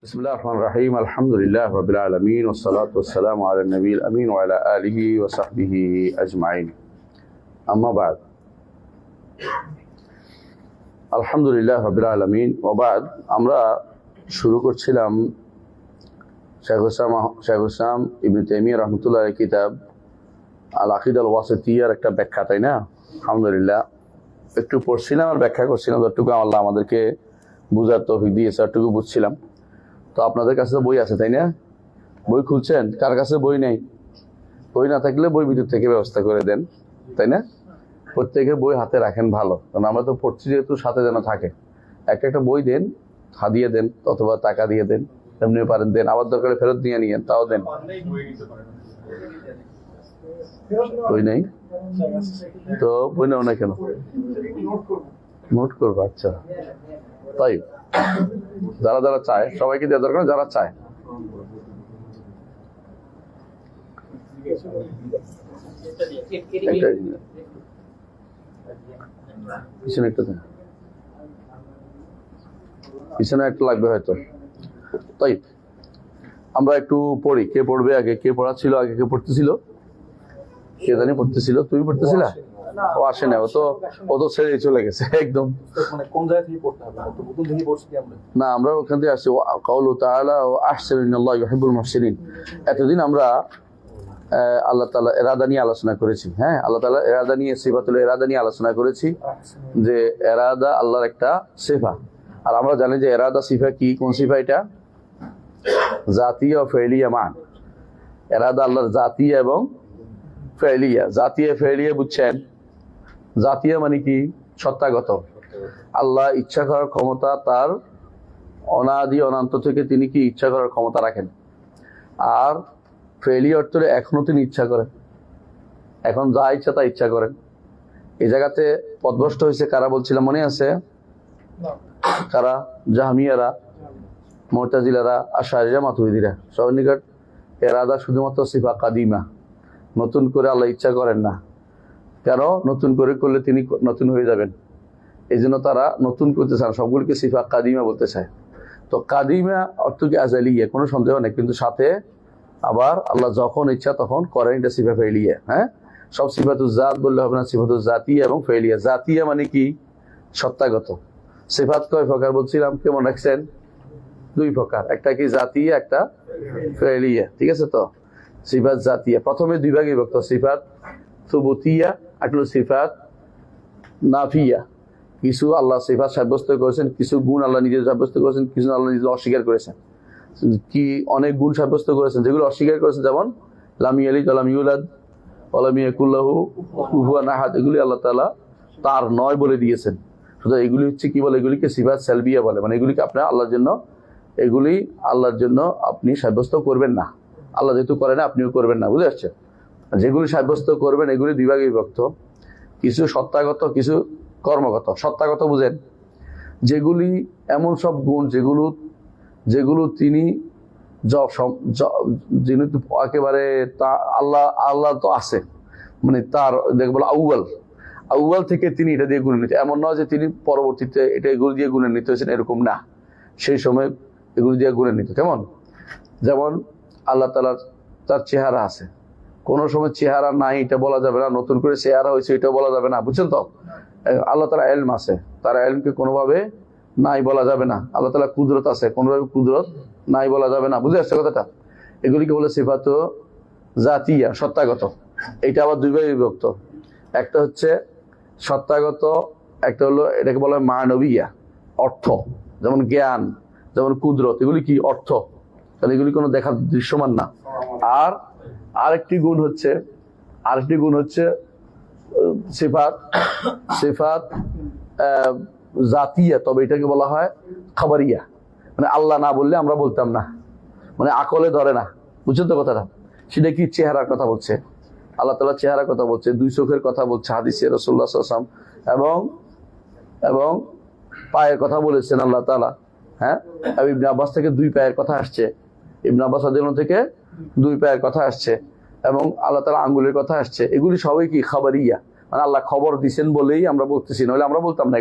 بسم الله الرحمن الرحيم الحمد لله رب العالمين والصلاة والسلام على النبي الأمين وعلى آله وصحبه أجمعين أما بعد الحمد لله رب العالمين وبعد আমরা শুরু করছিলাম শাইখুল ইসলাম ইবনে তাইমিয়া রাহমাতুল্লাহির কিতাব আল আকিদা আল ওয়াসিতিয়ার একটা ব্যাখ্যা, তাই না? আলহামদুলিল্লাহ একটু পড়ছিলাম আর ব্যাখ্যা করছিলাম, যতটুকু আল্লাহ আমাদেরকে বুঝার তৌফিক দিয়েছে ততটুকু বুঝছিলাম। তো আপনাদের কাছে তো বই আছে, তাই না? বই খুলছেন? কার কাছে বই নেই? বই না থাকলে বই ভিতর থেকে ব্যবস্থা করে দেন, তাই না? প্রত্যেকে বই হাতে রাখেন, ভালো, কারণ আমরা তো পড়ছি যেহেতু সাথে যেন থাকে। একটা বই দেন, হাদিয়ে দেন অথবা টাকা দিয়ে দেন, এমনি পারেন দেন, আবার দরকারে ফেরত নিয়ে নিয়েন, তাও দেন। বই নেই তো বই নেও না কেন? নোট করবো, আচ্ছা তাই। যারা যারা চায় সবাইকে দেওয়া দরকার, যারা চায়। পিছনে একটা দেন, পিছনে একটা লাগবে হয়তো। তাই আমরা একটু পড়ি। কে পড়বে আগে? কে পড়াচ্ছিল আগে? কে পড়তেছিল? কে জানি পড়তেছিল? তুমি পড়তেছিলা? ও আসে না, ও তো ছেড়ে চলে গেছে একদম। কোন জায়গা থেকে পড়তে হবে? প্রথম থেকে পড়ছি আমরা? না, আমরা ওখান থেকে আসছি। কাউলু তাআলা ওয়া আহসিনু ইন্নাল্লাহা ইউহিব্বুল মুহসিনিন। এতদিন আমরা আল্লাহ তাআলা ইরাদা নিয়ে আলোচনা করেছি। হ্যাঁ, আল্লাহ তাআলা ইরাদা নিয়ে, সিফাতুল ইরাদা নিয়ে আলোচনা করেছি, যে ইরাদা আল্লাহর একটা সিফা। আর আমরা জানি যে ইরাদা সিফা কি? কোন সিফা এটা? জাতিয়া ও ফেলিয়া মান। ইরাদা আল্লাহর জাতিয়া এবং ফেলিয়া। জাতিয়া ফেলিয়া বুঝছেন? জাতীয় মানে কি? সত্তাগত। আল্লাহ ইচ্ছা করার ক্ষমতা তার অনাদি অনন্ত থেকে, তিনি কি ইচ্ছা করার ক্ষমতা রাখেন। আর ফেলি অর্থে এখনো তিনি ইচ্ছা করেন, এখন যা ইচ্ছা তা ইচ্ছা করেন। এই জায়গাতে পথভ্রষ্ট হয়েছে কারা বলছিলাম, মনে আছে? কারা? জাহমিয়ারা, মুতাজিলারা, আশআরীরা, মাতুরিদীরা। সবার নিকট ইরাদা শুধুমাত্র সিফা কাদিমা, নতুন করে আল্লাহ ইচ্ছা করেন না। কেন? নতুন করে করলে তিনি নতুন হয়ে যাবেন, এই জন্য তারা নতুন করতে চান, সবগুলিকে সিফা কাদিমা বলতে চায়। তো কাদিমা অর্থ কি আজালিয়া, কোনো সন্দেহ নেই, কিন্তু সাথে আবার আল্লাহ যখন ইচ্ছা তখন করেন, এটা সিফা ফেলিয়া। হ্যাঁ, সব সিফাতুল জাত বললে হবে না, সিফাতুল জাতিয়া এবং ফেলিয়া। জাতিয়া মানে কি? সত্তাগত। সিফাত কয় প্রকার বলছিলাম, কেমন রাখছেন? দুই প্রকার, একটা কি জাতিয়া, একটা ফেলিয়া, ঠিক আছে? তো সিফাত জাতিয়া প্রথমে দুই ভাগে বিভক্ত, সিফাত সুবুতিয়া আর সিফাত নাফিয়া। কিছু আল্লাহ সিফাত সাব্যস্ত করেছেন, কিছু গুণ আল্লাহ নিজে সাব্যস্ত করেছেন, কিছু আল্লাহ নিজে অস্বীকার করেছেন। কি অনেক গুণ সাব্যস্ত করেছেন, যেগুলো অস্বীকার করেছেন, যেমন লাম ইয়ালিদ ওয়া লাম ইউলাদ ওয়া লাম ইয়াকুল লাহু কুফুয়ান আহাদ, এগুলি আল্লাহ তাআলা তার নয় বলে দিয়েছেন। সুতরাং এগুলি হচ্ছে কি বলে? এগুলিকে সিফাত সালবিয়া বলে, মানে এগুলিকে আপনার আল্লাহর জন্য, এগুলি আল্লাহর জন্য আপনি সাব্যস্ত করবেন না। আল্লাহ যেহেতু করে না, আপনিও করবেন না, বুঝে আসছে? যেগুলি সাব্যস্ত করবেন এগুলি দুই ভাগে বিভক্ত, কিছু সত্তাগত, কিছু কর্মগত। সত্তাগত বুঝেন, যেগুলি এমন সব গুণ যেগুলো তিনি যিনি একেবারে আল্লাহ তো আছে, মানে তার দেখবো আউয়াল থেকে তিনি এটা দিয়ে গুণান্বিত। এমন নয় যে তিনি পরবর্তীতে এটা এগুলো দিয়ে গুণান্বিত হয়েছেন, এরকম না। সেই সময় এগুলো দিয়ে গুণান্বিত। যেমন আল্লাহ তাআলার তার চেহারা আছে, কোনো সময় চেহারা নাই এটা বলা যাবে না, নতুন করে চেহারা হয়েছে এটাও বলা যাবে না, বুঝছেন তো? আল্লাহ তাআলা ইলম আছে, তার ইলমকে কোনোভাবে নাই বলা যাবে না। আল্লাহ তাআলা কুদরত আছে, কোনোভাবে কুদরত নাই বলা যাবে না, বুঝে আসছে কথাটা? এগুলিকে বলে সিফাত জাতিয়া, সত্তাগত। এটা আবার দুই ভাগে বিভক্ত, একটা হচ্ছে সত্তাগত, একটা হলো এটাকে বলা হয় মানবিয়া, অর্থ, যেমন জ্ঞান, যেমন কুদরত, এগুলি কি? অর্থ, কারণ এগুলি কোনো দেখার দৃশ্যমান না। আর আরেকটি গুণ হচ্ছে সিফাত জাতিয়া, তবে এটাকে বলা হয় খাবারিয়া, মানে আল্লাহ না বললে আমরা বলতাম না, মানে আকলে ধরে না, বুঝছেন তো কথাটা? সেটা কি? চেহারার কথা বলছে আল্লাহ তাআলা, চেহারার কথা বলছে, দুই চোখের কথা বলছে হাদিসে রাসূলুল্লাহ সাল্লাল্লাহু আলাইহি ওয়াসাল্লাম, এবং পায়ের কথা বলেছেন আল্লাহ তাআলা। হ্যাঁ, ইবনে আব্বাস থেকে দুই পায়ের কথা আসছে, ইবনে আব্বাস রাদিয়াল্লাহু থেকে দুই পায়ের কথা আসছে, এবং আল্লাহ তাআলা আঙ্গুলের কথা আসছে। এগুলি সবাই কি? খাবারিয়া, মানে আল্লাহ খবর দিচ্ছেন বলেই আমরা বলতেছি, নাহলে আমরা বলতাম না।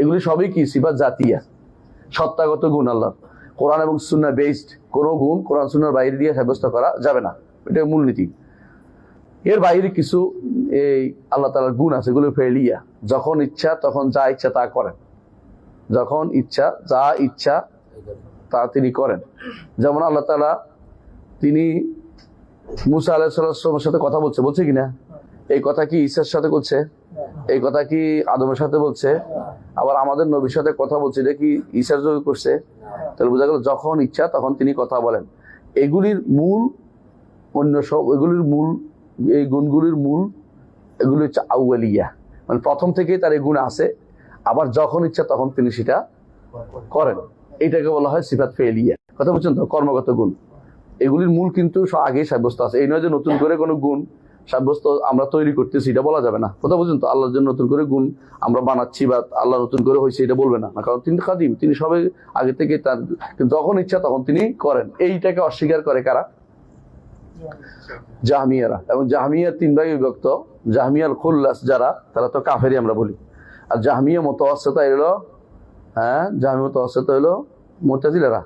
এগুলি সবই কি? সিফাত জাতিয়া, সত্তাগত গুণ আল্লাহ। কোরআন এবং সুন্নাহ বেসড কোনো গুণ কোরআন সুন্নাহর বাইরে দিয়ে সাব্যস্ত করা যাবে না, এটা মূলনীতি। এর বাইরে কিছু এই আল্লাহ তাআলার গুণ আছে, এগুলো ফেলিয়া, যখন ইচ্ছা তখন যা ইচ্ছা তা করেন, যখন ইচ্ছা যা ইচ্ছা তা তিনি করেন। যেমন আল্লাহ তাআলা তিনি মুসা আলাইহিস সালামের সাথে কথা বলছে কিনা? এই কথা কি ঈসার সাথে বলছে? এই কথা কি আদমের সাথে বলছে? আবার আমাদের নবীর সাথে কথা বলছে, এটা কি ঈসার যোগে করছে? তাহলে বোঝা গেল যখন ইচ্ছা তখন তিনি কথা বলেন। এগুলির মূল অন্য সব, এগুলির মূল, এই গুণগুলির মূল এগুলি হচ্ছে আউয়ালিয়া, মানে প্রথম থেকেই তার এই গুণ আছে, আবার যখন ইচ্ছা তখন তিনি সেটা করেন। এইটাকে বলা হয় সিফাত ফেলিয়া। কথা বলছেন তো? কর্মগত গুণ এগুলির মূল কিন্তু আগেই সাব্যস্ত আছে। এই নয় যে নতুন করে কোনো গুণ সাব্যস্ত আমরা তৈরি করতেছি, এটা বলা যাবে না। কথা বলছেন তো? আল্লাহর জন্য নতুন করে গুণ আমরা বানাচ্ছি বা আল্লাহ নতুন করে হয়েছে এটা বলবে না, কারণ তিনি খাদিম, তিনি সবাই আগে থেকে তার, যখন ইচ্ছা তখন তিনি করেন। এইটাকে অস্বীকার করে কারা? জাহমিয়ারা। এবং জাহমিয়া তিন ভাগে বিভক্ত। জাহমিয়াল খুল্লাস যারা, তারা তো কাফেরি আমরা বলি। আর জাহমিয়া মুতাওয়াসসিতা এলো, জাহমিয়া মুতাওয়াসসিতা হলো মুতাজিলারা।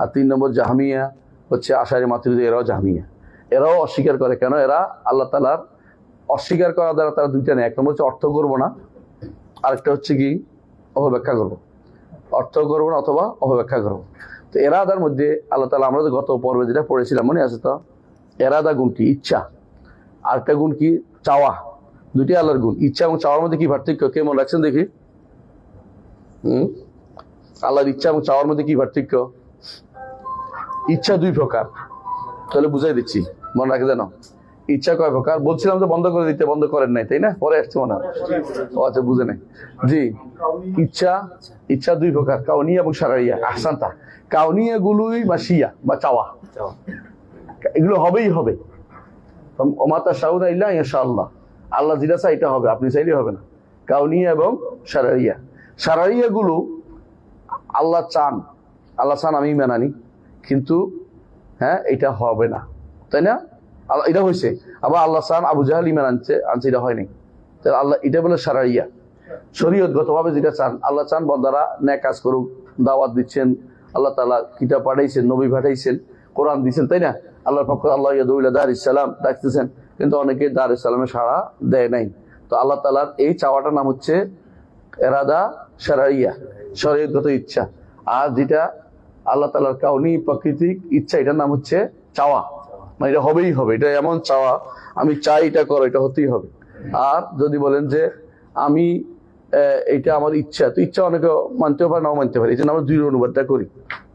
আর 3 নম্বর জাহমিয়া হচ্ছে আশারি মাতুরিদি, এরাও জাহমিয়া। এরাও অস্বীকার করে। কেন? এরা আল্লাহ তাআলার অস্বীকার করা দ্বারা তারা দুইটা নেই, এক নম্বর হচ্ছে অর্থ করবো না, আরেকটা হচ্ছে কি অপব্যাখ্যা করবো। অর্থ করবো না অথবা অপব্যাখ্যা করবো। তো এরাদার মধ্যে আল্লাহ তাআলা, আমরা গত পর্বে যেটা পড়েছিলাম মনে আছে তো, এরাদা গুণ কি? ইচ্ছা। আরেকটা গুণ কি? চাওয়া। দুটি আল্লাহর গুণ। ইচ্ছা এবং চাওয়ার মধ্যে কি পার্থক্য? কে মনে রাখছেন দেখি? আল্লাহর ইচ্ছা এবং চাওয়ার মধ্যে কি পার্থক্য? ইচ্ছা 2 প্রকার। তাহলে বুঝাই দিচ্ছি, মনে রাখে জানো। ইচ্ছা কয় প্রকার? বলছিলাম যে বন্ধ করে দিতে, বন্ধ করেন নাই তাই না? পরে আসছে মনে হয়। ও আচ্ছা, বুঝে নাই। জি, ইচ্ছা 2 প্রকার, কাউনিয়া এবং শারঈয়া। আহসানতা। কাউনিয়া গুলোই মাশিয়া বা চাওয়া, এগুলো হবেই হবে। ওমা তাশাউনা ইল্লা ইনশাআল্লাহ, আল্লাহ যেটা চাই এটা হবে, আপনি চাইলে হবে না। কাউনিয়া এবং শারঈয়া। শারঈয়া গুলো আল্লাহ চান, আমি মানানি, কিন্তু এটা হবে না, তাই না? এটা হয়েছে। আবার আল্লাহ চান, আবু জাহাল ইমান আনছে, এটা হয়নি। তাহলে আল্লাহ, এটা বলে শারঈয়া। শরীয়তগত ভাবে যেটা চান, আল্লাহ চান বান্দারা নেক কাজ করুক, দাওয়াত দিচ্ছেন, আল্লাহ তাআলা কিতাব পাঠাইছেন, নবী পাঠাইছেন, কোরআন দিচ্ছেন, তাই না? আল্লাহর পক্ষ আল্লাহ ইয়াদউ ইলা দারিস সালাম ডাকতেছেন, কিন্তু অনেকে দারিস সালামে সাড়া দেয় নাই। তো আল্লাহ তাআলার এই চাওয়াটার নাম হচ্ছে এরাদা শারঈয়া, শরীয়তগত ইচ্ছা। আর যেটা আল্লাহ তাআলার কাউনি প্রাকৃতিক ইচ্ছা, এটার নাম হচ্ছে চাওয়া, মানে এটা হবেই হবে। এটা এমন চাওয়া, আমি চাই এটা করো, এটা হতেই হবে। আর যদি বলেন যে আমি এটা আমার ইচ্ছা, তো ইচ্ছা অনেকে মানতেও পারে, নাও মানতে পারে, এই জন্য আমরা 2 অনুবাদটা করি।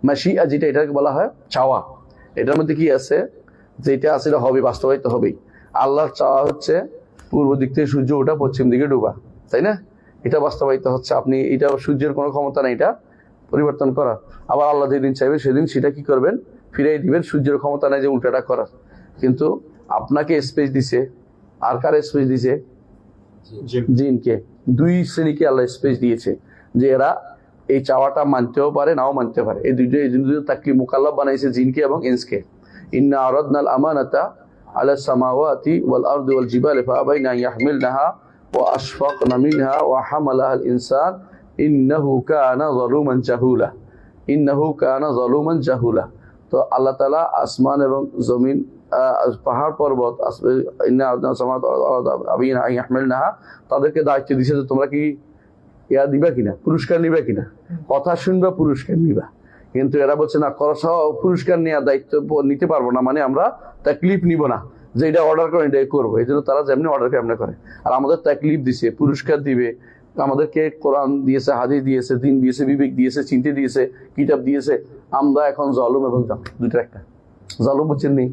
মাশিয়া যেটা, এটাকে বলা হয় চাওয়া। এটার মধ্যে কি আছে? যেটা আছে এটা হবে, বাস্তবায়িত হবেই। আল্লাহর চাওয়া হচ্ছে পূর্ব দিক থেকে সূর্য ওঠা, পশ্চিম দিকে ডুবা, তাই না? এটা বাস্তবায়িত হচ্ছে। আপনি এটা, সূর্যের কোনো ক্ষমতা নেই এটা পরিবর্তন করার। আবার আল্লাহ যেদিন চাইবে সেদিন সেটা কি করবেন? ফিরাই দিবেন। সূর্যের ক্ষমতা নেই যে উল্টাটা করার। কিন্তু আপনাকে স্পেস দিছে, আর কার স্পেস দিছে? জিনকে। 2 শ্রেণীকে আল্লাহ স্পেস দিয়েছে, যে এরা এই চাওয়াটা মানতেও পারে, নাও মানতে পারে। এই দুটো তাকলিফ মুকাল্লাফ বানাইছে জিনকে এবং ইনসকে। ইন্না আরাদনাল আমানাতা আলা সামাওয়াতি ওয়াল আরদি ওয়াল জিবালি ফাআবাইনা আন ইয়াহমিলনাহা ওয়া আশফাকনা মিনহা ওয়া হামালাহাল ইনসান ইন্নাহু কানা যালুমান জাহুলা। তো আল্লাহ তাআলা আসমান এবং জমিন, পাহাড় পর্বত, তাদেরকে দায়িত্ব দিয়েছে যে তোমরা কি দিবা কিনা, পুরস্কার নিবা কিনা, কথা শুনবা, পুরস্কার নিবা। কিন্তু এরা বলছে না, পুরস্কার নেওয়ার দায়িত্ব নিতে পারবো না, মানে আমরা তাকলিফ নিব না, যে এটা অর্ডার করে এটাই করবো। এই জন্য তারা যেমনি অর্ডার করে এমনি করে। আর আমাদের তাকলিফ দিছে, পুরস্কার দিবে, আমাদেরকে কোরআন দিয়েছে, হাদিস দিয়েছে, দিন দিয়েছে, বিবেক দিয়েছে, চিন্তা দিয়েছে, কিতাব দিয়েছে। আমরা এখন জলম এবং দুইটা একটা। জলম বুঝছেন নেই,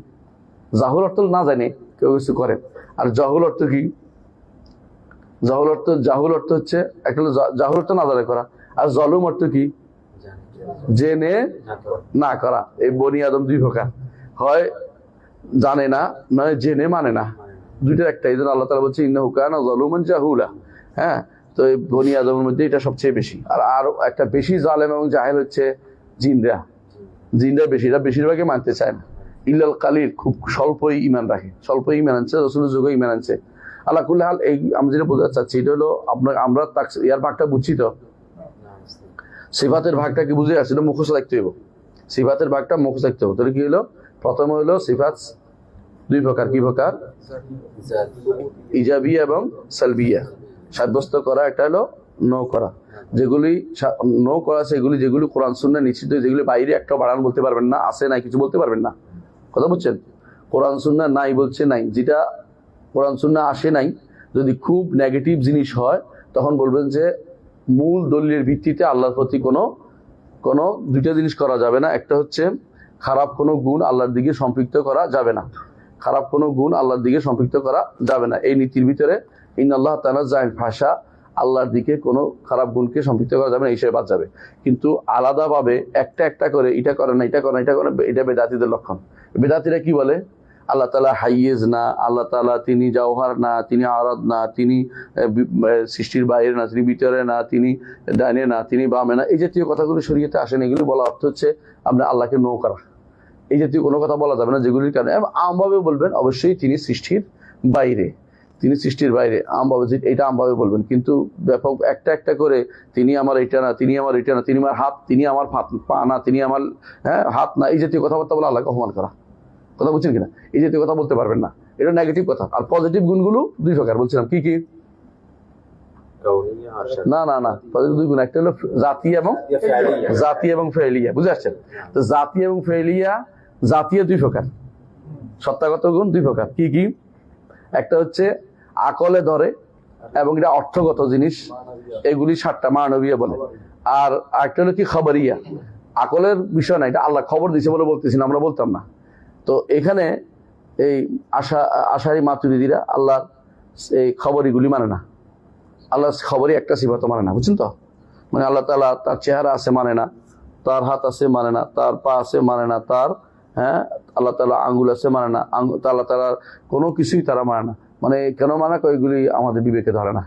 জাহুল অর্থ না জানে কেউ কিছু করে। আর জাহুল অর্থ কি? জাহুল অর্থ হচ্ছে একটা, জাহুল অর্থ না জানে করা। আর জলম অর্থ কি? জেনে না করা। এই বনি আদম 2 প্রকার, হয় জানে না, নয় জেনে মানে না, দুইটার একটা। এই জন্য আল্লাহ তাআলা বলছে ইন্নাহু কানা যালুমান জাহুলা। তো এই বনি আদমের মধ্যে এটা সবচেয়ে বেশি। আর একটা বেশি জালেম এবং জাহেল হচ্ছে জিনরা বেশি। এরা বেশিরভাগই মানতে চায় না। ইল্লাল কালিল, খুব স্বল্পই ইমান রাখে, স্বল্পই ইমান আনছে, রাসূলের যুগে ইমান আনছে। আল্লাহ কুল্লি হাল, এই আমরা যেটা বোঝাতে চাচ্ছি এটা হলো, আমরা ইয়ার ভাগটা বুঝছি তো, সিফাতের ভাগটা কি বুঝে আসছে? এটা মুখস্থ রাখতে হইব। সিফাতের ভাগটা মুখস্থ রাখতে হবে। তাহলে কি হলো? প্রথমে হলো সিফাত দুই প্রকার। কি প্রকার? ইজাবিয়া এবং সালবিয়া। সাব্যস্ত করা একটা হলো নো করা। যেগুলি নো করা সেগুলি যেগুলি কোরআন সুন্নাহ নিশ্চিত, যেগুলি বাইরে একটা বাড়ান বলতে পারবেন না, আছে নাই কিছু বলতে পারবেন না। কথা বুঝছেন? কোরআন সুন্নাহ নাই বলছে নাই, যেটা কোরআন সুন্নাহ আসে নাই, যদি খুব নেগেটিভ জিনিস হয় তখন বলবেন যে মূল দলিলের ভিত্তিতে আল্লাহর প্রতি কোনো দুইটা জিনিস করা যাবে না। একটা হচ্ছে খারাপ কোনো গুণ আল্লাহর দিকে সম্পৃক্ত করা যাবে না, খারাপ কোনো গুণ আল্লাহর দিকে সম্পৃক্ত করা যাবে না। এই নীতির ভিতরে ইন্নাল্লাহ তানাজ্জাল ভাষা, আল্লাহর দিকে কোনো খারাপ গুণকে সম্পৃক্ত করা যাবে না, এই হিসেবে বাদ যাবে। কিন্তু আলাদাভাবে একটা একটা করে এটা করে না, এটা করে না, এটা করে, এটা বেদাতিদের লক্ষণ। বেদাতিরা কি বলে? আল্লাহ তাআলা হাইয়েজ না, আল্লাহ তাআলা তিনি জাওহার না, তিনি আরাদ না, তিনি সৃষ্টির বাইরে না, তিনি ভিতরে না, তিনি ডাইনে না, তিনি বামে না, এই জাতীয় কথাগুলো শরীয়তে আসেন। এগুলি বলা অর্থ হচ্ছে আমরা আল্লাহকে নো করা। এই জাতীয় কোনো কথা বলা যাবে না যেগুলির কারণে আমভাবে বলবেন অবশ্যই তিনি সৃষ্টির বাইরে, তিনি সৃষ্টির বাইরে, আমভাবে এটা আমভাবে বলবেন। কিন্তু ব্যাপক একটা একটা করে তিনি আমার এটা না, তিনি আমার এটা না, তিনি আমার হাত, তিনি আমার পা না, তিনি আমার হাত না, এই জাতীয় কথাবার্তা বলে আল্লাহকে অপমান করা। কথা বুঝছেন কিনা? এই জাতীয় কথা বলতে পারবেন না, এটা নেগেটিভ কথা। আর পজিটিভ গুণগুলো দুই প্রকার বলছিলাম। কি কি? না না না, পজিটিভ দুই গুণ, একটা হলো জাতি এবং ফেলিয়া। বুঝে আসছেন? তো জাতি এবং ফেলিয়া, জাতীয় দুই প্রকার, সত্তাগত গুণ দুই প্রকার। কি কি? একটা হচ্ছে আকলে ধরে এবং এটা অর্থগত জিনিস, এগুলি 7টা মানবীয় বলে। আর একটা হলো কি খবরিয়া, আকলের বিষয় না, এটা আল্লাহ খবর দিছে বলে বলতেছি না, আমরা বলতাম না। তো এখানে এই আশারি মাতুরিদিরা আল্লাহর এই খবরিগুলি মানে না, আল্লাহর খবরই একটা সিফাত মানে না। বুঝছেন তো? মানে আল্লাহ তাআলা তার চেহারা আছে মানে না, তার হাত আছে মানে না, তার পা আছে মানে না, তার আল্লাহ তাআলা আঙ্গুল আছে মানে না, আল্লাহ তাআলার কোনো কিছুই তারা মানে না। মানে কেন মানে এগুলি আমাদের বিবেকে ধরে না,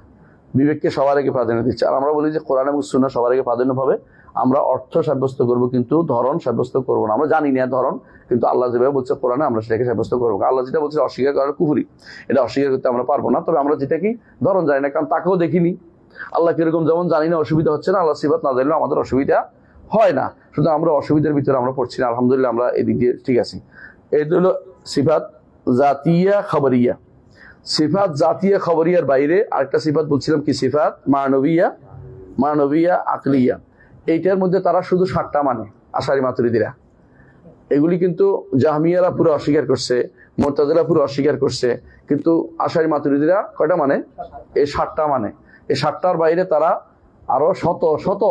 বিবেককে সবার আগে প্রাধান্য দিচ্ছে। আর আমরা বলি যে কোরআন এবং সুন্নাহ সবার আগে প্রাধান্য পাবে, আমরা অর্থ সাব্যস্ত করবো কিন্তু ধরন সাব্যস্ত করবো না। আমরা জানি না ধরন, কিন্তু আল্লাহ যেভাবে বলছে কোরআনে আমরা সেটাকে সাব্যস্ত করবো। আল্লাহ যেটা বলছে অস্বীকার করার কুফরি, এটা অস্বীকার করতে আমরা পারবো না। তবে আমরা যেটা কি ধরন জানি না, কারণ তাকেও দেখিনি, আল্লাহ কিরকম যেমন জানি না, অসুবিধা হচ্ছে না। আল্লাহ সিফাত না জানলেও আমাদের অসুবিধা হয় না, শুধু আমরা অসুবিধার ভিতরে আমরা পড়ছি না। আলহামদুলিল্লাহ আমরা এদিক দিয়ে ঠিক আছি। এটা হলো সিফাত জাতিয়া খবরিয়া। সিফাত জাতিয়া খবরিয়ার বাইরে আরেকটা সিফাত বলছিলাম কি? সিফাত মানবিয়া আকলিয়া। এইটার মধ্যে তারা শুধু 7টা মানে আশারি মাতুরিদিরা। এগুলি কিন্তু জাহমিয়ারা পুরো অস্বীকার করছে, মুরতাজিলা পুরো অস্বীকার করছে, কিন্তু আশারি মাতুরিদিরা কয়টা মানে? এই 7টা মানে। এই 7টার বাইরে তারা আরো শত শত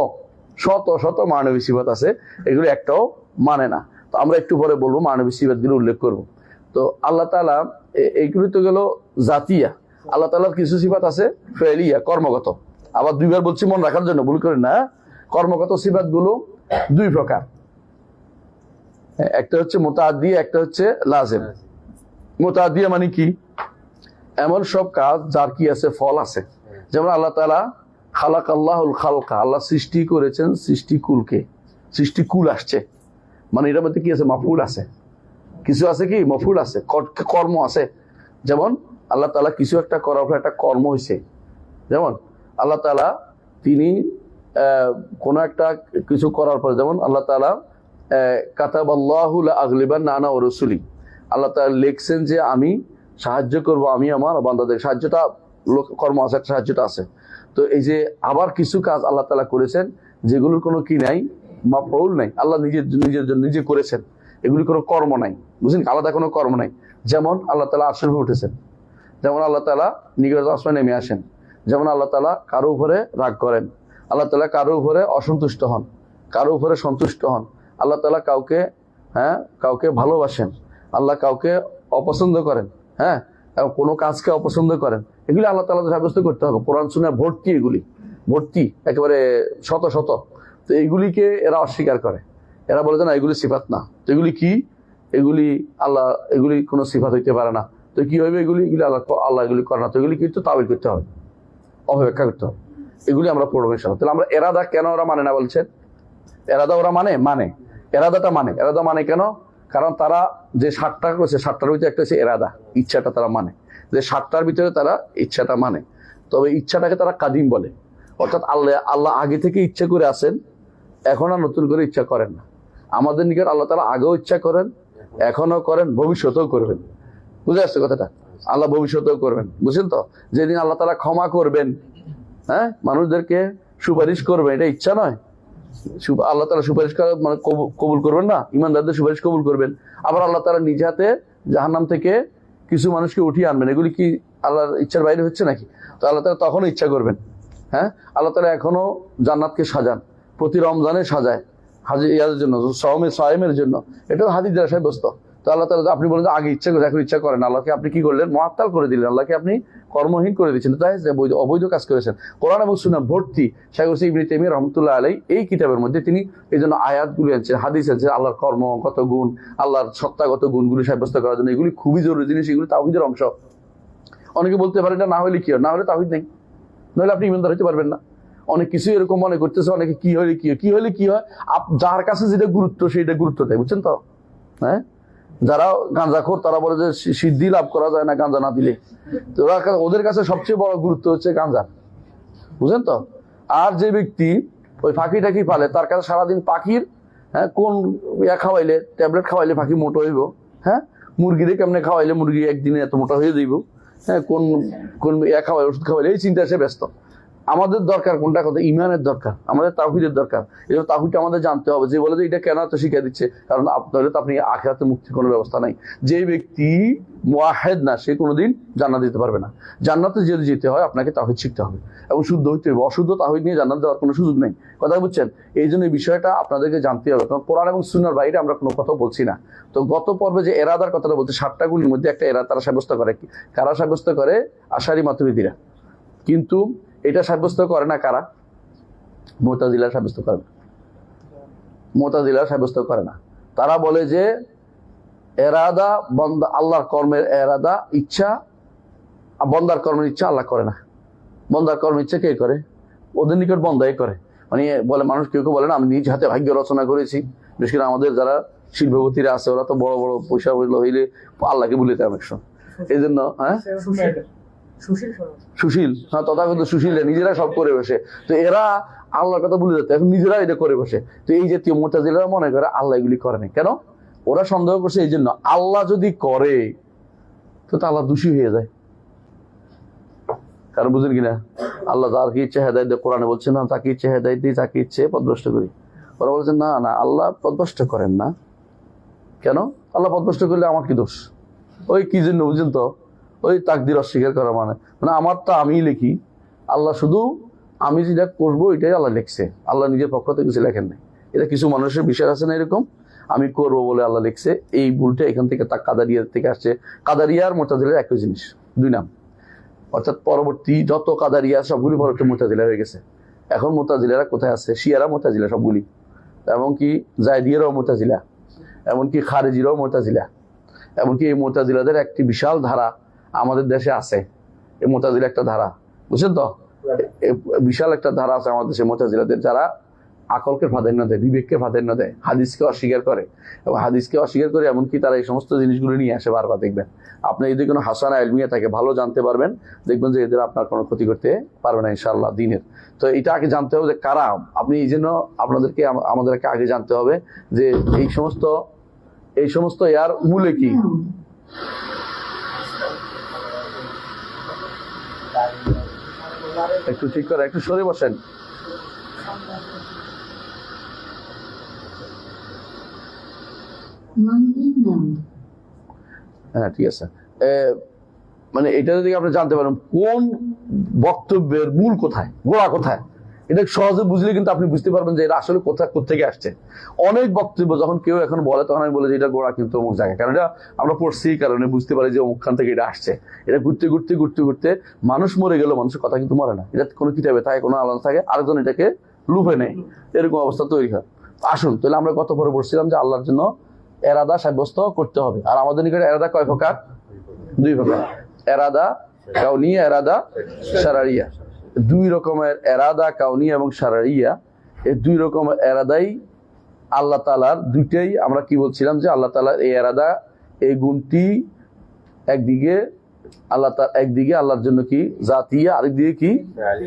শত শত মানবী সিফাত আছে, এগুলি একটাও মানে না। তো আমরা একটু পরে বলবো মানবী সিফাতগুলো উল্লেখ করব। তো আল্লাহ তাআলা এইগুলি তো গেল জাতিয়া। আল্লাহ তাআলার কিছু সিফাত আছে ফেলিয়া, কর্মগত। আবার দুইবার বলছি মনে রাখার জন্য, ভুল করেন না। কর্মগত সিফাতগুলো দুই প্রকার, একটা হচ্ছে মুতাআদ্দিয়া, একটা হচ্ছে লাজিম। মুতাআদ্দিয়া মানে কি? এমন সব কাজ যার কি আছে, ফল আছে। যেমন আল্লাহ তাআলা খালাকাল্লাহুল খালকা, আল্লাহ সৃষ্টি করেছেন সৃষ্টিকুলকে, সৃষ্টিকুল আসছে মানে এটার মধ্যে কি আছে? মাফউল আছে, কিছু আছে কি? মাফউল আছে, কর্ম আছে। যেমন আল্লাহ তাআলা কিছু একটা করার পর একটা কর্ম হয়েছে। যেমন আল্লাহ তাআলা তিনি কোনো একটা কিছু করার পর, যেমন আল্লাহ তাআলা কাতাবাল্লাহু লা আগলিবান্না আনা ওয়া রাসূলি, আল্লাহ তাআলা লিখছেন যে আমি সাহায্য করব, আমি আমার বান্দাদের। সাহায্যটা কর্ম আছে, সাহায্যটা আছে। তো এই যে আবার কিছু কাজ আল্লাহ তাআলা করেছেন যেগুলোর কোনো কি নাই, মাফউল নাই, আল্লাহ নিজে করেছেন, এগুলি কোনো কর্ম নাই। বুঝলেন? আলাদা কোনো কর্ম নাই। যেমন আল্লাহ তাআলা আরশের উপরে উঠেছেন, যেমন আল্লাহ তাআলা নিগড় আসমানে নেমে আসেন, যেমন আল্লাহ তাআলা কারো উপরে রাগ করেন, আল্লাহ তাআলা কারো উপরে অসন্তুষ্ট হন, কারো উপরে সন্তুষ্ট হন, আল্লাহ তাআলা কাউকে ভালোবাসেন, আল্লাহ কাউকে অপছন্দ করেন, কোনো কাজকে অপছন্দ করেন। এগুলি আল্লাহ তাআলা সাব্যস্ত করতে হবে। কোরআন সুন্নাহ ভর্তি, এগুলি ভর্তি একেবারে শত শত। তো এইগুলিকে এরা অস্বীকার করে, এরা বলে যে না এগুলি সিফাত না। তো এগুলি কি? এগুলি আল্লাহ, এগুলি কোনো সিফাত হইতে পারে না। তো কি হইবে? এগুলি আল্লাহ এগুলি করে না। তো এগুলি কিন্তু তাবিল করতে হবে, অপব্যাখ্যা করতে হবে। এগুলি আমরা পড়বো ইনশাআল্লাহ। তাহলে আমরা এরাদা কেন ওরা মানে না বলছেন? এরাদা ওরা মানে এরাদাটা এরাদা মানে কেন? কারণ তারা যে 7টা করেছে, 7টার ভিতরে একটা হচ্ছে এরাদা, ইচ্ছাটা তারা মানে, যে 7টার ভিতরে তারা ইচ্ছাটা মানে। তবে ইচ্ছাটাকে তারা কাদিম বলে, অর্থাৎ আল্লাহ আগে থেকে ইচ্ছা করে আসেন, এখন আর নতুন করে ইচ্ছা করেন না। আমাদের নিকট আল্লাহ তাআলা আগেও ইচ্ছা করেন, এখনো করেন, ভবিষ্যতেও করবেন। বুঝে আসছে কথাটা? আল্লাহ ভবিষ্যতেও করবেন, বুঝছেন তো? যেদিন আল্লাহ তাআলা ক্ষমা করবেন, হ্যাঁ, মানুষদেরকে সুপারিশ করবেন, এটা ইচ্ছা নয়। আল্লাহ তাআলা সুপারিশ করা মানে কবুল করবেন না, ইমানদারদের সুপারিশ কবুল করবেন। আবার আল্লাহ তাআলা নিজ হাতে জাহান্নাম থেকে কিছু মানুষকে উঠিয়ে আনবেন। এগুলি কি আল্লাহর ইচ্ছার বাইরে হচ্ছে নাকি? তো আল্লাহ তাআলা তখনও ইচ্ছা করবেন। হ্যাঁ, আল্লাহ তাআলা এখনো জান্নাতকে সাজান, প্রতি রমজানে সাজায় ইয়াদের জন্য, সায়েমের জন্য। এটাও হাদিস দ্বারা সাব্যস্ত। তো আল্লাহ তাআলা, আপনি বলেন আপনি ইচ্ছা করে, এখন ইচ্ছা করেন, আল্লাহকে আপনি কি করলেন? মুআত্তাল করে দিলেন, আল্লাহকে আপনি কর্মহীন করে দিচ্ছেন। তাই অবৈধ কাজ করেছেন। কোরআন এবং সুন্নাহ ভর্তি। শাইখ হোসেন ইবনে তাইমিয়া রাহমাতুল্লাহ আলাইহি এই কিতাবের মধ্যে তিনি এই জন্য আয়াতগুলি আনছেন, হাদিস আনছেন, আল্লাহর কর্মগত গুণ, আল্লাহর সত্তাগত গুণগুলি সাব্যস্ত করার জন্য। এগুলি খুবই জরুরি জিনিস, এগুলি তাওহীদের অংশ। অনেকে বলতে পারে না হলে কি হয়, না হলে তাওহীদ নেই, নাহলে আপনি ইমানদার হতে পারবেন না। অনেক কিছু এরকম মনে করতেছে, অনেকে কি হলে কি হয়, যার কাছে যেটা গুরুত্ব সেইটা গুরুত্ব দেয়, বুঝছেন তো? হ্যাঁ, যারা গাঁজাখোর তারা বলে যে সিদ্ধি লাভ করা যায় না গাঁজা না দিলে। তো ওদের কাছে সবচেয়ে বড় গুরুত্ব হচ্ছে গাঁজা, বুঝলেন তো? আর যে ব্যক্তি ওই পাখি টাকি পালে, তার কাছে সারাদিন পাখির, হ্যাঁ, কোন খাওয়াইলে, ট্যাবলেট খাওয়াইলে পাখি মোটো হইব, হ্যাঁ, মুরগিরে কেমনে খাওয়াইলে মুরগি একদিনে এত মোটা হয়ে যাইব, হ্যাঁ, কোন খাওয়াই, ওষুধ খাওয়াইলে, এই চিন্তা সে ব্যস্ত। আমাদের দরকার কোনটা? কথা ইমানের দরকার, আমাদের তাওহীদের দরকার। এই জন্য তাওহীদটা আমাদের জানতে হবে। যে বলে যে এটা কেন এত শিখিয়ে দিচ্ছে, কারণ আপনার তো আপনি আখিরাতে মুক্তির কোনো ব্যবস্থা নাই। যে ব্যক্তি মুওয়াহিদ না, সে কোনোদিন জান্নাত দিতে পারবে না। জান্নাতে যদি যেতে হয় আপনাকে তাওহীদ শিখতে হবে এবং শুদ্ধ হইতে হবে। অশুদ্ধ তাওহীদ নিয়ে জান্নাত দেওয়ার কোনো সুযোগ নেই। কথা বুঝছেন? এই জন্য এই বিষয়টা আপনাদেরকে জানতে হবে, কারণ কোরআন এবং সুন্নাহর বাইরে আমরা কোনো কথা বলছি না। তো গত পর্বে যে এরাদার কথাটা বলতে, 7টা গুলির মধ্যে একটা এরাদা তারা সাব্যস্ত করে। কারা সাব্যস্ত করে? আশারী মাতুরিদীরা। কিন্তু এটা সাব্যস্ত করে না কারা? মুতাজিলা সাব্যস্ত করে না। মুতাজিলা সাব্যস্ত করে না। তারা বলে যে এরাদা বন্দা, আল্লাহর কর্মের এরাদা, ইচ্ছা, বন্দার কর্মের ইচ্ছা আল্লাহ করে না। বন্দার কর্মের ইচ্ছা কে করে? ওদের নিকট বন্দাই করে। মানে বলে, মানুষ কেউ কেউ বলে না আমি নিজ হাতে ভাগ্য রচনা করেছি। বিশেষ করে আমাদের যারা শিল্পপতিরা আছে, ওরা তো বড় বড় পয়সা হইলে আল্লাহকে বলিতে অনেক সময়। এই জন্য হ্যাঁ, সুশীল, হ্যাঁ, তথাকথিত সুশীল নিজেরা সব করে বসে। তো এরা আল্লাহর কথা ভুলে যেত, এখন নিজেরা এটা করে বসে। তো এই জাতীয় মুতাজিলারা মনে করে আল্লাহ এগুলি করে না। কেন? ওরা সন্দেহ করছে এই জন্য, আল্লাহ যদি করে তো আল্লাহ দোষী হয়ে যায়। কারণ বুঝেন কিনা, আল্লাহ যাকে ইচ্ছে হেদায়েত দেয়, কোরআনে বলছে না তাকে ইচ্ছে হেদায়েত দিই, তাকে ইচ্ছে পথভ্রষ্ট করি। ওরা বলছে না না, আল্লাহ পথভ্রষ্ট করেন না। কেন? আল্লাহ পথভ্রষ্ট করলে আমার কি দোষ? ওই কি জন্য বুঝেন তো? ওই তাকদির অস্বীকার করা মানে আমার তো আমি লিখি, আল্লাহ শুধু আমি যেটা করবো এটাই আল্লাহ লিখছে, আল্লাহ নিজের পক্ষ থেকে কিছু লেখেন নাই। এটা কিছু মানুষের বিষয় আছে না এরকম, আমি করবো বলে আল্লাহ লিখছে। এই ভুলটা এখান থেকে কাদারিয়া থেকে আসছে। কাদারিয়া আর মুতাজিলা একই জিনিস, দুই নাম। অর্থাৎ পরবর্তী যত কাদারিয়া সবগুলি পরবর্তী মুতাজিলা হয়ে গেছে। এখন মুতাজিলারা কোথায় আছে? শিয়ারা মুতাজিলা সবগুলি, এমনকি জায়দিয়ারাও মুতাজিলা, এমনকি খারেজিরাও মুতাজিলা, এমনকি এই মুতাজিলাদের একটি বিশাল ধারা আমাদের দেশে আছে। এই মুতাজিলা একটা ধারা, বুঝছেন তো? বিশাল একটা ধারা আছে আমাদের দেশে মুতাজিলাদের, যারা আকলকে প্রাধান্য দেয়, বিবেককে প্রাধান্য দেয়, হাদিসকে অস্বীকার করে। এবং হাদিসকে অস্বীকার করে এমনকি তারা এই সমস্ত জিনিসগুলো নিয়ে আসে বারবার। দেখবেন আপনি যদি কোনো হাসানা ইলমিয়া থাকে, ভালো জানতে পারবেন, দেখবেন যে এদের আপনার কোনো ক্ষতি করতে পারবে না ইনশাআল্লাহ দিনের। তো এটা আগে জানতে হবে যে কারা। আপনি এই জন্য আপনাদেরকে, আমাদেরকে আগে জানতে হবে যে এই সমস্ত ইয়ার মূলে কি। একটু ঠিক করে, একটু সরে বসেন। হ্যাঁ, ঠিক আছে। মানে এটা যদি আপনি জানতে পারেন কোন বক্তব্যের মূল কোথায়, গোড়া কোথায়, এটা সহজে বুঝলে কিন্তু আপনি বুঝতে পারবেন যে এটা আসলে কোথেকে আসছে। অনেক বক্তব্য যখন কেউ এখন বলে, তখন আমি বলি যে এটা গোড়া কিন্তু অমুক জায়গায়, কারণ এটা আমরা পড়ছি, কারণে বুঝতে পারি যে অমুকখান থেকে এটা আসছে। এটা ঘুরতে ঘুরতে ঘুরতে ঘুরতে মানুষ মরে গেল, মানুষের কথা কিন্তু মরে না। এটা কোনো কিতাবে থাকে, কোনো আলাদা থাকে, আরেকজন এটাকে লুফে নেয়, এরকম অবস্থা তৈরি হয়। আসুন তাহলে আমরা গত পরে পড়ছিলাম যে আল্লাহর জন্য এরাদা সাব্যস্ত করতে হবে। আর আমাদের নিকট এরাদা কয় প্রকার? 2 প্রকার। এরাদা কাউনিয়া, এরাদা শারঈয়া। 2 রকমের এরাদা, কাউনিয়া এবং শারঈয়া। এই 2 রকমের এরাদাই আল্লাহ তাআলার, দুইটাই আমরা কি বলছিলাম যে আল্লাহ তাআলার এই এরাদা, এই গুণটি একদিকে আল্লাহর জন্য কি জাতিয়া, আরেকদিকে কি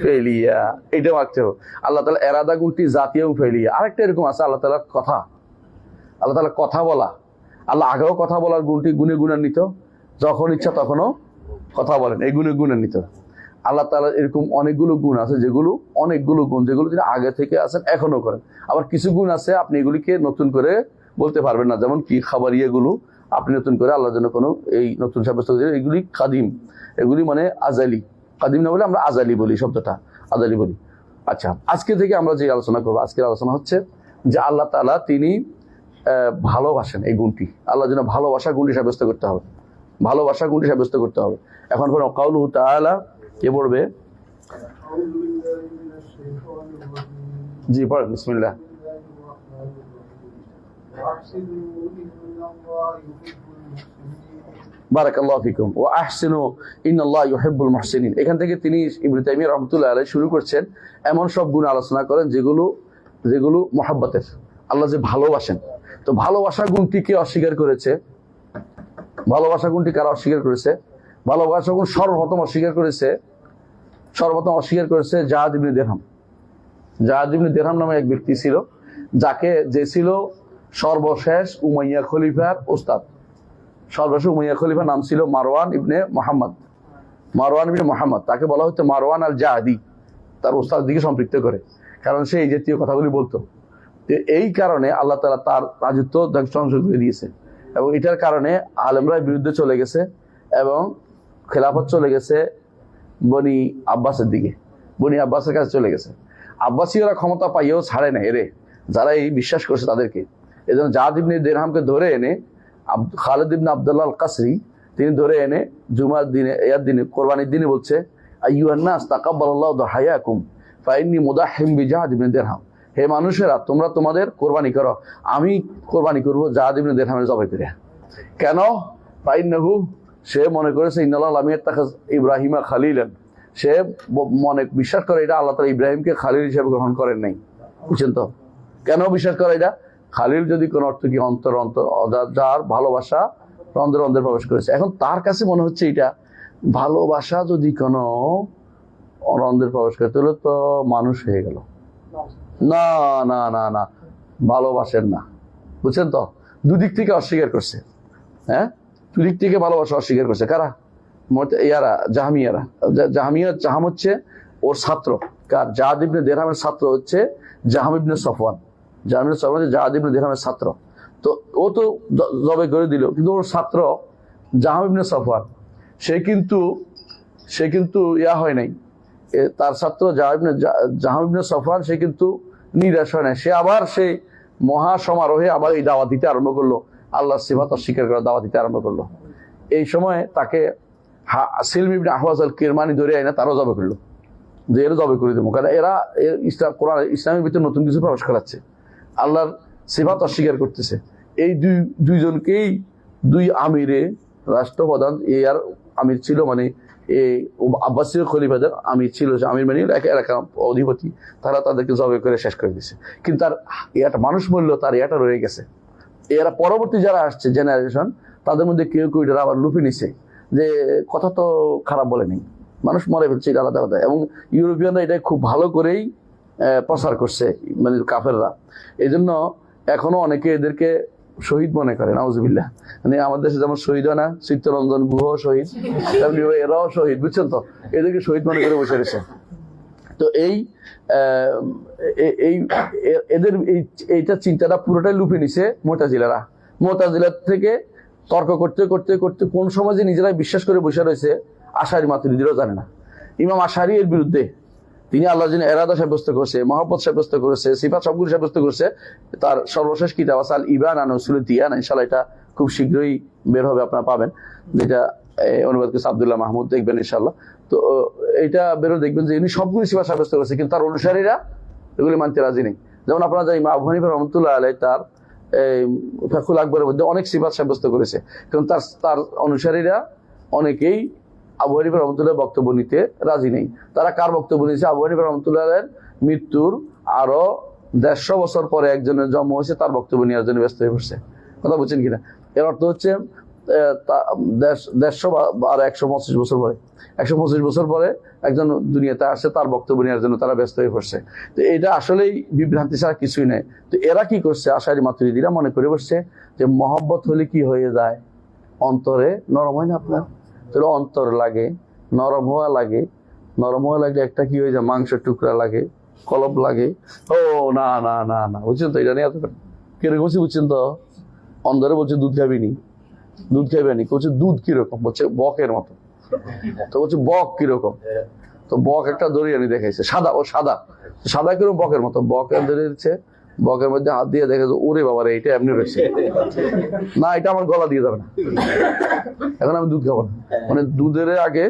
ফেলিয়া। এটা মানতে হবে। আল্লাহ তাআলা এরাদা গুণটি জাতিয়া এবং ফেলিয়া। আরেকটা এরকম আছে আল্লাহ তাআলার কথা, আল্লাহ তাআলা কথা বলা, আল্লাহ আগেও কথা বলার গুণটি গুণান্বিত, যখন ইচ্ছা তখনও কথা বলেন, এই গুণান্বিত। আল্লাহ তাআলার এরকম অনেকগুলো গুণ আছে, অনেকগুলো গুণ যেগুলো তিনি আগে থেকে আছেন, এখনো করেন। আবার কিছু গুণ আছে আপনি এগুলিকে নতুন করে বলতে পারবেন না, যেমন কি খাবারিয়াগুলো আপনি নতুন করে আল্লাহর জন্য কোনো এই নতুন সাব্যস্ত করছেন, এগুলি কাদিম, এগুলি মানে আজালি। কাদিম না বলে আমরা আজালি বলি, শব্দটা আজালি বলি। আচ্ছা, আজকে থেকে আমরা যে আলোচনা করবো, আজকের আলোচনা হচ্ছে যে আল্লাহ তাআলা তিনি ভালোবাসেন, এই গুণটি আল্লাহর জন্য ভালোবাসা গুণটি সাব্যস্ত করতে হবে, ভালোবাসা গুণটি সাব্যস্ত করতে হবে। এখন কাউলুহু তাআলা কে পড়বে? জি পড়েন, বিসমিল্লাহ। বারাকাল্লাহু ফিকুম ওয়া আহসিনু ইন্নাল্লাহা ইউহিব্বুল মুহসিনিন। এখান থেকে তিনি ইবনে তাইমিয়া রাহমাতুল্লাহি আলাইহি শুরু করছেন, এমন সব গুণ আলোচনা করেন যেগুলো মহব্বতের, আল্লাহ যে ভালোবাসেন। তো ভালোবাসা গুণটি কে অস্বীকার করেছে? ভালোবাসা গুণটি কারা অস্বীকার করেছে? ভালোবাসা গুণ সর্বপ্রথম অস্বীকার করেছে জাহাদ ইবনে দিরহাম। জাহাদ ইবনে দিরহাম নামে এক ব্যক্তি ছিল, যে ছিল সর্বশেষ উমাইয়া খলিফার ওস্তাদ। সর্বশেষ উমাইয়া খলিফার নাম ছিল মারওয়ান ইবনে মুহাম্মদ। তাকে বলা হতো মারওয়ান আল জাহাদি, তার ওস্তাদ দিকে সম্পৃক্ত করে, কারণ সে এই জাতীয় কথাগুলি বলতো। এই কারণে আল্লাহ তাআলা তার রাজত্ব ধ্বংস করে দিয়েছে, এবং এটার কারণে আলেমরা বিরুদ্ধে চলে গেছে এবং খেলাফত চলে গেছে বনি আব্বাসের দিকে, বনি আব্বাসের কাছে চলে গেছে। আব্বাসীয়রা ক্ষমতা পাইয়েও ছাড়ে না এরে, যারা এই বিশ্বাস করছে তাদেরকে। এই জন্য জাহাদ ইবনে দিরহামকে ধরে এনে খালিদ ইবনে আব্দুল্লাহ আল কাসরি তিনি ধরে এনে জুমার দিনে, কোরবানির দিনে বলছে, আইয়ুহান নাস তাকাব্বালাল্লাহু দাহায়াকুম ফাইন্নী মুদাহহিম বিজাহাদ ইবনে দিরহাম। হে মানুষেরা, তোমরা তোমাদের কোরবানি করো, আমি কোরবানি করবো জাহাদ ইবনে দিরহামের জবাই করে। কেন? ফাইন্নাহু, সে মনে করেছে ইন্নাল্লাহ লাম ইয়াত্তাখিজ ইব্রাহিমা খালিলান, সে বিশ্বাস করে এটা আল্লাহ তাআলা ইব্রাহিমকে খালিল হিসেবে গ্রহণ করেন নাই। বুঝছেন তো কেন বিশ্বাস করে এটা? খালিল যদি কোনো অর্থ কি অন্তর, যার ভালোবাসা অন্তরে প্রবেশ করেছে। এখন তার কাছে মনে হচ্ছে এটা ভালোবাসা যদি কোনো অন্তরে প্রবেশ করে তাহলে তো মানুষ হয়ে গেল। না না না না, ভালোবাসেন না। বুঝছেন তো, দুদিক থেকে অস্বীকার করছে। হ্যাঁ, দুদিক থেকে ভালোবাসা অস্বীকার করছে। কারা? জাহাম হচ্ছে ওর ছাত্র। কার? জাহাদ ইবনে দিরহামের ছাত্র হচ্ছে জাহাম ইবনে সফওয়ান। জাহাদ ইবনে দিরহামের ছাত্র। তো ও তো জবাই করে দিল, কিন্তু ওর ছাত্র জাহাম ইবনে সফওয়ান সে কিন্তু ইয়া হয় নাই। তার ছাত্র জাহাম ইবনে সফওয়ান সে কিন্তু নিরাশ হয় নাই। সে আবার সেই মহাসমারোহে আবার এই দাওয়াত দিতে আরম্ভ করলো, আল্লাহর সিফাত অস্বীকার করে দাওয়াত দিতে আরম্ভ করলো। এই সময় তাকে সিলম ইবনে আহওয়াজ আল কিরমানি ধরে আইনা তারও জবাই করলো, যে এরা জবাই করে দেবো। কারণ এরা ইসলামের ভিতরে নতুন কিছু প্রবেশ করাচ্ছে, আল্লাহর সিফাত অস্বীকার করতেছে। এই দুইজনকেই দুই আমিরে, রাষ্ট্রপ্রধান আর আমির ছিল, মানে এই আব্বাসীয় খলিফাদের আমির ছিল, আমির মানে এলাকা অধিপতি, তারা তাদেরকে জবাই করে শেষ করে দিচ্ছে। কিন্তু তার এটা মানুষ মূল্য, তার এটা রয়ে গেছে। এরা পরবর্তী যারা আসছে জেনারেশন, তাদের মধ্যে কেউ কেউ এটা আবার লুপে নিছে, যে কথা তো খারাপ বলেনি, মানুষ মরে ফেলছে, এটা আলাদা কথা। এবং ইউরোপিয়ানরা এটা খুব ভালো করেই প্রচার করছে, মানে কাফেররা। এই জন্য এখনো অনেকে এদেরকে শহীদ মনে করে, নাউজুবিল্লাহ। মানে আমাদের দেশে যেমন শহীদ হয় না, চিত্তরঞ্জন গুহ শহীদ, তেমনি এরাও শহীদ। বুঝছেন তো, এদেরকে শহীদ মনে করে বসে রয়েছে। তো এদের এইটা চিন্তাটা পুরোটাই লুপে নিছে মুতাজিলার থেকে তর্ক করতে করতে করতে কোন সমাজে নিজেরাই বিশ্বাস করে বসে রয়েছে আশারি মাতুরিদিরাও জানে না। ইমাম আশারি এর বিরুদ্ধে, তিনি আল্লাহর জন্য এরাদা সাব্যস্ত করছে, মহব্বত সাব্যস্ত করেছে, সিফাত সবগুলো সাব্যস্ত করছে। তার সর্বশেষ কিতাব আছে আল ইবান আন উসুল দিয়ান, ইনশাআল্লাহ এটা খুব শীঘ্রই বের হবে, আপনারা পাবেন। যেটা অনুবাদ করেছে আব্দুল্লাহ মাহমুদ, দেখবেন ইনশাআল্লাহ। তো এটা বেরো দেখবেন যে ইনি সবগুলো সিফাত সাব্যস্ত করেছে, কিন্তু তার অনুসারীরা এগুলি মানতে রাজি নেই। যেমন আপনারা জানেন আবু হানিফা রাহমাতুল্লাহ আলাইহি তার ফাকুল আকবরের মধ্যে অনেক সিফাত সাব্যস্ত করেছে, কারণ তার অনুসারীরা অনেকেই আবু হানিফা রাহমাতুল্লাহ বক্তব্য নিতে রাজি নেই। তারা কার বক্তব্য নিয়েছে? আবু হানিফা রাহমাতুল্লাহ মৃত্যুর আরো 150 বছর পরে একজনের জন্ম হয়েছে, তার বক্তব্য নেওয়ার জন্য ব্যস্ত হয়ে পড়ছে। কথা বুঝছেন কিনা? এর অর্থ হচ্ছে দেড়শো আর 125 বছর পরে 125 বছর পরে একজন দুনিয়াতে আসে, তার বক্তব্য নেওয়ার জন্য তারা ব্যস্ত হয়ে পড়ছে। তো এটা আসলেই বিভ্রান্তি ছাড়া কিছুই নেই। তো এরা কি করছে, আশারি মাতুরিদিরা মনে করে বসছে যে মহব্বত হলে কি হয়ে যায়, অন্তরে নরম হয় না আপনার? তাহলে অন্তর লাগে, নরম হওয়া লাগে, নরম হওয়া লাগলে একটা কি হয়ে যায়, মাংসের টুকরা লাগে, কলব লাগে। ও না না না না, বুঝছেন তো, এটা নিয়ে এত কিরকম বলছি, বুঝছেন তো? অন্ধরে বলছে দুধ খাবি নি, দুধ খাইবে নি, বলছে দুধ কিরকম, বলছে বকের মতো। তো বলছে বক কিরকম, তো বক একটা দড়িয়ানি দেখাইছে, সাদা, ও সাদা, সাদা কিরকম, বকের মতো। বকের ধরে দিচ্ছে, বকের মধ্যে হাত দিয়ে দেখে, ওরে বাবারে এটা এমনি রয়েছে, না এটা আমার গলা দিয়ে যাবে না, এখন আমি দুধ খাবো না। মানে দুধের আগে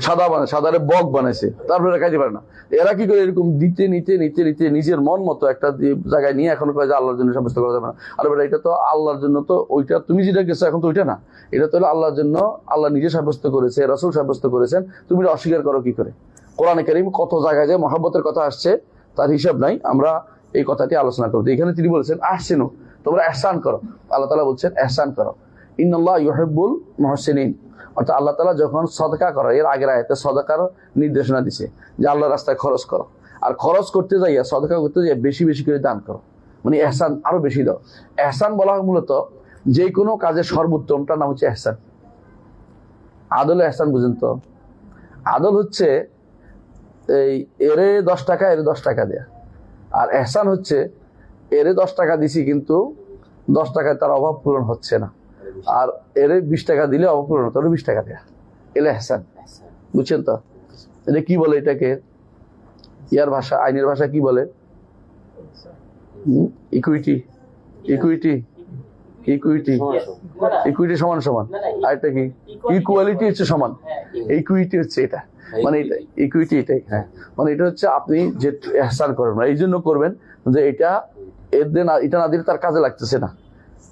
সাদা বানায়, সাদারে বক বানাইছে, তারপরে খাইতে পারে না। এরা কি করে, এরকম দিতে নিতে নিতে নিতে নিজের মন মতো একটা জায়গায় নিয়ে এখন কয় যে আল্লাহর জন্য সাব্যস্ত করা যাবে না। আর বেটা এটা তো আল্লাহর জন্য, তো ওইটা তুমি যেটা গেছো এখন তো ওইটা না, এটা তো হলো আল্লাহর জন্য, আল্লাহ নিজে সাব্যস্ত করেছে, রাসূল সাব্যস্ত করেছেন, তুমি এটা অস্বীকার করো কি করে? কোরআনে কারীম কত জায়গায় যে মহব্বতের কথা আসছে তার হিসাব নাই, আমরা এই কথাটি আলোচনা করবো। এখানে তিনি বলেছেন আহসিনু, তোমরা ইহসান করো। আল্লাহ তাআলা বলছেন ইহসান করো, ইন্নাল্লাহ ইউহিব্বুল মুহসিনিন। অর্থাৎ আল্লাহ তাআলা যখন সদকা করো, এর আগের আয়াতে সদকার নির্দেশনা দিছে যে আল্লাহর রাস্তায় খরচ করো, আর খরচ করতে যাইয়া, সদকা করতে যাইয়া বেশি বেশি করে দান করো, মানে ইহসান আরো বেশি দাও। ইহসান বলা হয় মূলত যে কোনো কাজের সর্বোত্তমটার নাম হচ্ছে ইহসান। আদল ইহসান বুঝেন তো? আদল হচ্ছে এই এরে 10 টাকা, এরে 10 টাকা দেয়া। আর ইহসান হচ্ছে এরে 10 টাকা দিছি কিন্তু 10 টাকায় তার অভাব পূরণ হচ্ছে না, আর এর 20 টাকা দিলে অভাব পূরণ হতো, 20 টাকা দেয়া, এলে ইহসান। বুঝছেন তো? এটা কি বলে, এটাকে ইয়ার ভাষা, আইনের ভাষা কি বলে? ইকুইটি, ইকুইটি, ইকুইটি, ইকুইটি সমান সমান। আর এটা কি? ইকুয়ালিটি হচ্ছে সমান, ইকুইটি হচ্ছে এটা, মানে এটা ইকুইটি, এটাই। হ্যাঁ, মানে এটা হচ্ছে আপনি যে ইহসান করবেন, এই জন্য করবেন যে এটা এটা না দিলে তার কাজে লাগতেছে না।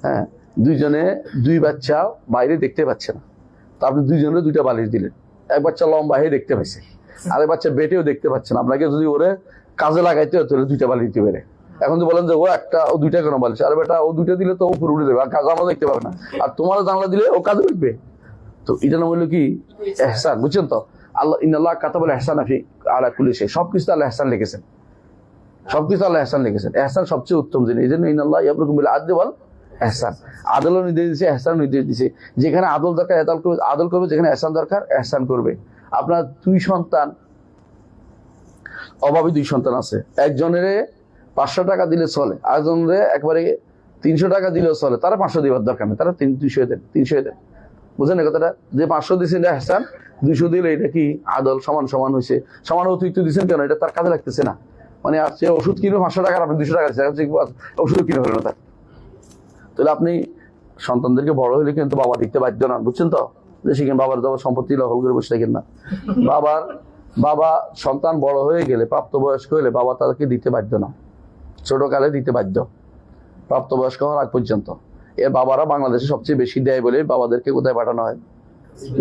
হ্যাঁ, দুইজনে দুই বাচ্চা বাইরে দেখতে পাচ্ছে না, তা আপনি দুইজনে 2টা বালিশ দিলেন, এক বাচ্চা লম্বা হয়ে দেখতে পাইছে, আরেক বাচ্চা বেটেও দেখতে পাচ্ছে না। আপনাকে যদি ওরে কাজে লাগাইতে হতো 2টা বালিশ দিতে পারে। এখন তো বলেন যে ও 2টা কেন বালিশ, আর বেটা ও 2টা দিলে তো ও উপরে উঠে দেবে, আর কাজ আমরা দেখতে পাবে না, আর তোমার জানলা দিলে ও কাজে উঠবে। তো এটা নাম হলো কি? ইহসান। বুঝছেন তো? আল্লাহ ইন্নাল্লাহ কাতাবাল ইহসানা ফি আলা কুল্লি শাই, সবকিছু আল্লাহ ইহসান লিখেছেন, সবকিছু আল্লাহ ইহসান লিখেছেন। ইহসান সবচেয়ে উত্তম জিনিস, এই জন্য ইন্নাল্লাহ ইয়ামুরুকুম বিল আদলি ওয়াল ইহসান। আদলও নির্দেশ দিয়েছে, ইহসানও নির্দেশ দিয়েছে। যেখানে আদল দরকার আদল করবে, যেখানে ইহসান দরকার ইহসান করবে। আপনার 2 সন্তান, অভাবী 2 সন্তান আছে, একজনের 500 টাকা দিলে চলে, আরেকজনের একবারে 300 টাকা দিলেও চলে, তারা 500 দেওয়ার দরকার নেই, তারা 200 দেন, 300 দেন। বুঝলেন কথাটা? যে 500 দিচ্ছেন এটা ইহসান, 200 দিলে এটা কি? আদল, সমান সমান হয়েছে। সমান অতিরিক্ত দিচ্ছেন কেন? এটা তার কাজে লাগতেছে না। মানে আর সে ওষুধ কিনবে 500 টাকার, আপনি 200 টাকা দিচ্ছেন, ওষুধ কিনে ফেলেন তার। তাহলে আপনি সন্তানদেরকে বড় হলে কিন্তু বাবা দিতে বাধ্য না, বুঝছেন তো? যে শিখেন বাবার দেওয়া সম্পত্তি দখল করে বসে থাকেন না। বাবা সন্তান বড় হয়ে গেলে, প্রাপ্তবয়স্ক হলে বাবা তাদেরকে দিতে বাধ্য না, ছোটকালে দিতে বাধ্য, প্রাপ্তবয়স্ক হওয়ার আগ পর্যন্ত। এর বাবারা বাংলাদেশে সবচেয়ে বেশি দেয় বলে বাবাদেরকে কোথায় পাঠানো হয়?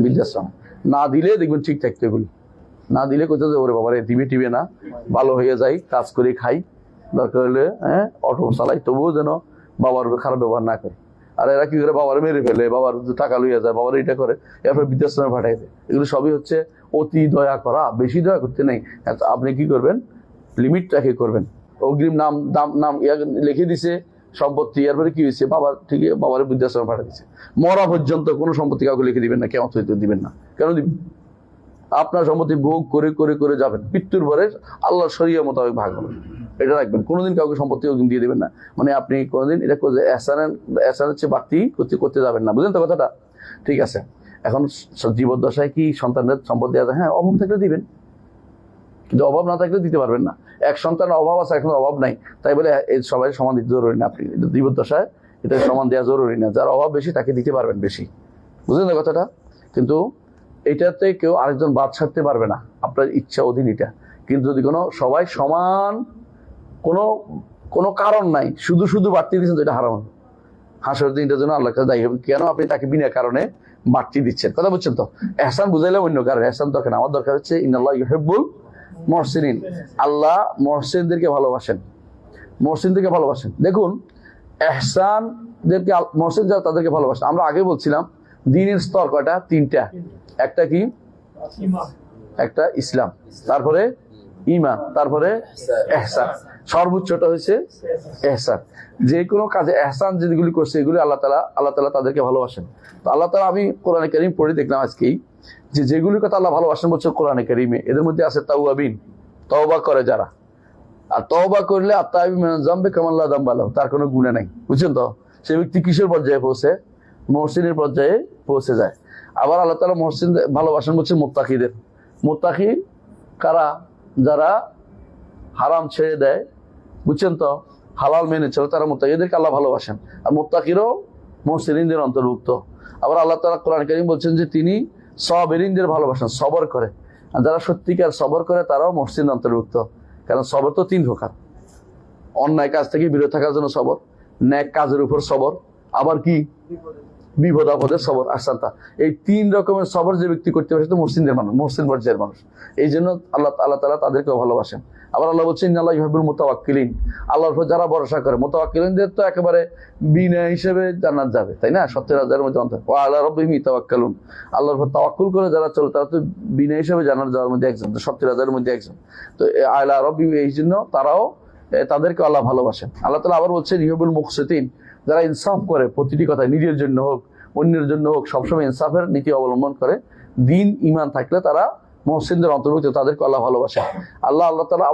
বৃদ্ধাশ্রম। না দিলে দেখবেন ঠিক থাকতে, এগুলি না দিলে কোথাও যে ওরে বাবারে টিভি না, ভালো হয়ে যাই, কাজ করে খাই, দরকার হলে অটো চালাই, তবুও যেন বাবার খারাপ ব্যবহার না করে। আর এরা কি করে? বাবার মেরে ফেলে, বাবার টাকা লইয়া যায়, বাবার এটা করে, এরপর বৃদ্ধাশ্রমে পাঠাই দেয়। এগুলো সবই হচ্ছে অতি দয়া করা, বেশি দয়া করতে নেই। আপনি কি করবেন? লিমিট রেখে করবেন। অগ্রিম নাম লিখে দিছে সম্পত্তি, এরপরে কি হয়েছে? বাবার বৃদ্ধাশ্রমে পাঠিয়ে দিচ্ছে। মরা পর্যন্ত কোনো সম্পত্তি কাউকে লিখে দিবেন না, কেমন হইতে দিবেন না। কেন দিবেন? আপনার সম্পত্তি ভোগ করে করে করে যাবেন, মৃত্যুর পরে আল্লাহর শরিয়া মোতাবেক ভাগ হবে, এটা রাখবেন। কোনোদিন কাউকে সম্পত্তি অগ্রিম দিয়ে দিবেন না। মানে আপনি কোনোদিন এটা এহসানের চেয়ে বাড়তি করতে যাবেন না, বুঝলেন তো কথাটা? ঠিক আছে। এখন জীবদ্দশায় কি সন্তানদের সম্পদ দেওয়া যায়? হ্যাঁ, অভাব থাকলে দিবেন, কিন্তু অভাব না থাকলে দিতে পারবেন না। এক সন্তানের অভাব আছে, এখন অভাব নাই, তাই বলে সবাই সমান দিতে জরুরি না। আপনি জীবদ্দশায় এটা সমান দেওয়া জরুরি না। যার অভাব বেশি তাকে দিতে পারবেন বেশি, বুঝলেন না কথাটা? কিন্তু এটাতে কেউ আরেকজন বাদ ছাড়তে পারবে না, আপনার ইচ্ছা অধীন এটা। কিন্তু যদি সবাই সমান, কোনো কারণ নাই, শুধু বাড়তি দিচ্ছেন, তো এটা হারাম। হাসর দিনটার জন্য আল্লাহর কাছে দায়ী হবেন, কেন আপনি তাকে বিনা কারণে বাড়তি দিচ্ছেন। কথা বুঝছেন তো? ইহসান বুঝাইলে অন্য কারণ, ইহসান দরকার না। আমার দরকার হচ্ছে ইন্নাল্লাহ ইউহিব্বুল মুহসিনিন, আল্লাহ মুহসিনদেরকে ভালোবাসেন, মুহসিনদেরকে ভালোবাসেন। দেখুন এহসানদেরকে মহসিন যারা তাদেরকে ভালোবাসে। আমরা আগে বলছিলাম দ্বীনের স্তর কয়টা? তিনটা। একটা কি? একটা ইসলাম, তারপরে ঈমান, তারপরে ইহসান। সর্বোচ্চটা হয়েছে ইহসান। যে কোনো কাজে ইহসান যেগুলি করছে এগুলি আল্লাহ তাআলা তাদেরকে ভালোবাসেন। তো আল্লাহ তাআলা, আমি কোরআনে কারীম পড়ে দেখলাম আজকেই যে যেগুলির কথা আল্লাহ ভালোবাসেন বলছে কোরআনে কারীমে, এদের মধ্যে আছে তাওয়াবিন, তওবা করে যারা। আর তওবা করলে আত্তাইবিন মিনাজ যামবি কামান লা যামবা লাহু, তার কোনো গুনাহ নাই। বুঝছেন তো? সে ব্যক্তি কিসের পর্যায়ে পৌঁছে? মুহসিনের পর্যায়ে পৌঁছে যায়। আবার আল্লাহ তাআলা মুহসিন ভালোবাসেন বলছে মুত্তাকিদের। মুত্তাকি কারা? যারা হারাম ছেড়ে দেয়, বুঝছেন তো, হালাল মেনে চলে, তারা মুত্তাকিদেরকে আল্লাহ ভালোবাসেন। আর মুত্তাকিরও মুহসিনদের অন্তর্ভুক্ত। আবার আল্লাহ তাআলা কোরআন কারীম বলছেন যে তিনি সাবিরিনদের ভালোবাসেন, সবর করে। আর যারা সত্যিকার সবর করে তারাও মুহসিন অন্তর্ভুক্ত। কারণ সবর তো তিন প্রকার: অন্যায় কাজ থেকে বিরত থাকার জন্য সবর, ন্যাক কাজের উপর সবর, আবার কি বিপদ আপদের সবর, আশান্তা। এই তিন রকমের সবর যে ব্যক্তি করতে পারে তো মুহসিনদের মানুষ, মুহসিন পর্যায়ের মানুষ। এই জন্য আল্লাহ তাআলা তাদেরকেও ভালোবাসেন। আবার আল্লাহ বলছেন ইন্নাল্লাহা ইউহিব্বুল মুতাওয়াক্কিলিন, আল্লাহর উপর যারা ভরসা করে। মুতাওয়াক্কিলিনদের তো একেবারে বিনা হিসেবে জান্নাত যাবে, তাই না? 70,000-এর মধ্যে অন্তর। ওয়া আলা রাব্বিহিম ইয়াতাওয়াক্কালুন, আল্লাহর উপর তাওয়াক্কুল করে যারা চলে তারা তো বিনা হিসেবে জান্নাত যাওয়ার মধ্যে একজন, 70,000-এর মধ্যে একজন। তো আলা রাব্বিহিম, এই জন্য তারাও, তাদেরকে আল্লাহ ভালোবাসেন। আল্লাহ তাআলা আবার বলছেন ইউহিব্বুল মুকসিতিন, যারা ইনসাফ করে প্রতিটি কথায়, নিজের জন্য হোক অন্যের জন্য হোক, সবসময় ইনসাফের নীতি অবলম্বন করে। দিন ঈমান থাকলে তারা মুহসিনদের অন্তর্ভুক্ত, তাদেরকে আল্লাহ ভালোবাসে। আল্লাহ তাআলা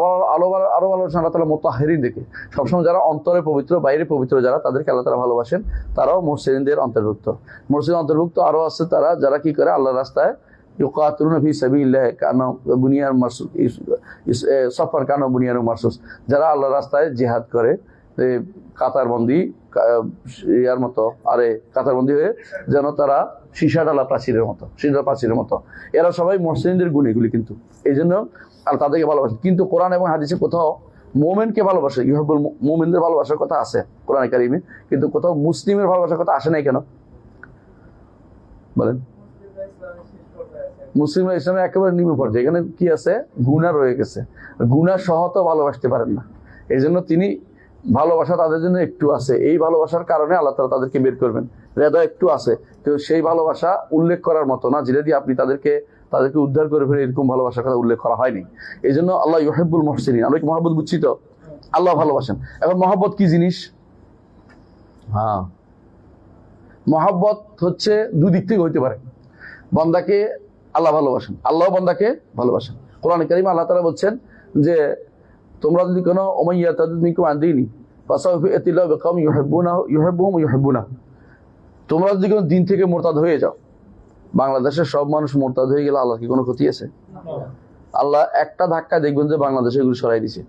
আরো ভালোবাসেন আল্লাহ তাআলা মুতাহহিরিন দেখে, সবসময় যারা অন্তরে পবিত্র বাইরে পবিত্র যারা, তাদেরকে আল্লাহ তাআলা ভালোবাসেন, তারাও মুহসিনদের অন্তর্ভুক্ত। মুহসিন অন্তর্ভুক্ত আরো আছে তারা যারা কি করে, আল্লাহর রাস্তায় ইউকাতিলুনা ফি সাবিলিল্লাহ কানা বুনিয়ান মারসুস, সফর কানা বুনিয়ান মারসুস, যারা আল্লাহর রাস্তায় জিহাদ করে, কাতারবন্দি ইয়ার মতো, আরে কাতারবন্দি হয়ে যেন তারা সীসা ডালা প্রাচীরের মতো। এরা সবাই মুহসিনদের গুণ এগুলি। কিন্তু এই জন্য আর তাদেরকে ভালোবাসে। কিন্তু কোরআন এবং হাদিসে কোথাও মোমেনকে ভালোবাসে, ইউহিব্বুল মুমিনদের ভালোবাসার কথা আছে কোরআনে কারীমে, কিন্তু কোথাও মুসলিমের ভালোবাসার কথা আসে নাই কেন বলেন? মুসলিমরা ইসলামের একেবারে নিম্ন পর্যায়ে, এখানে কি আছে? গুনাহ রয়ে গেছে। গুনাহ সহ তো ভালোবাসতে পারেন না। এই জন্য তিনি ভালোবাসা তাদের জন্য একটু আছে, এই ভালোবাসার কারণে আল্লাহ তাআলা তাদেরকে বের করবেন। হৃদয় একটু আছে, কিন্তু সেই ভালোবাসা উল্লেখ করার মতো না, যেটা দিয়ে আপনি তাদেরকে উদ্ধার করে ফেলে, এরকম ভালোবাসার কথা উল্লেখ করা হয়নি। এই জন্য আল্লাহ ইউহিব্বুল মুহসিনিন, আমরা কি মহব্বত বুঝছি তো? আল্লাহ ভালোবাসেন। এখন মহব্বত কি জিনিস? হ্যাঁ, মহব্বত হচ্ছে দুই দিক থেকে হইতে পারে। বান্দাকে আল্লাহ ভালোবাসেন, আল্লাহ বান্দাকে ভালোবাসেন। কোরআন কারীমে আল্লাহ তাআলা বলছেন যে তোমরা যদি কোনো ওমাইয়াতাদ মিনকুম আন দীনি ফাসাউফা ইয়াতিল্লাহু বিকাওমিন ইউহিব্বুহুম ওয়া ইউহিব্বুনাহু, তোমরা যদি কোনো দিন থেকে মুরতাদ হয়ে যাও। বাংলাদেশের সব মানুষ মুরতাদ হয়ে গেলে আল্লাহর কি কোনো ক্ষতি আছে? আল্লাহ একটা ধাক্কা দেখবেন যে বাংলাদেশে এগুলো সরাই দিছে।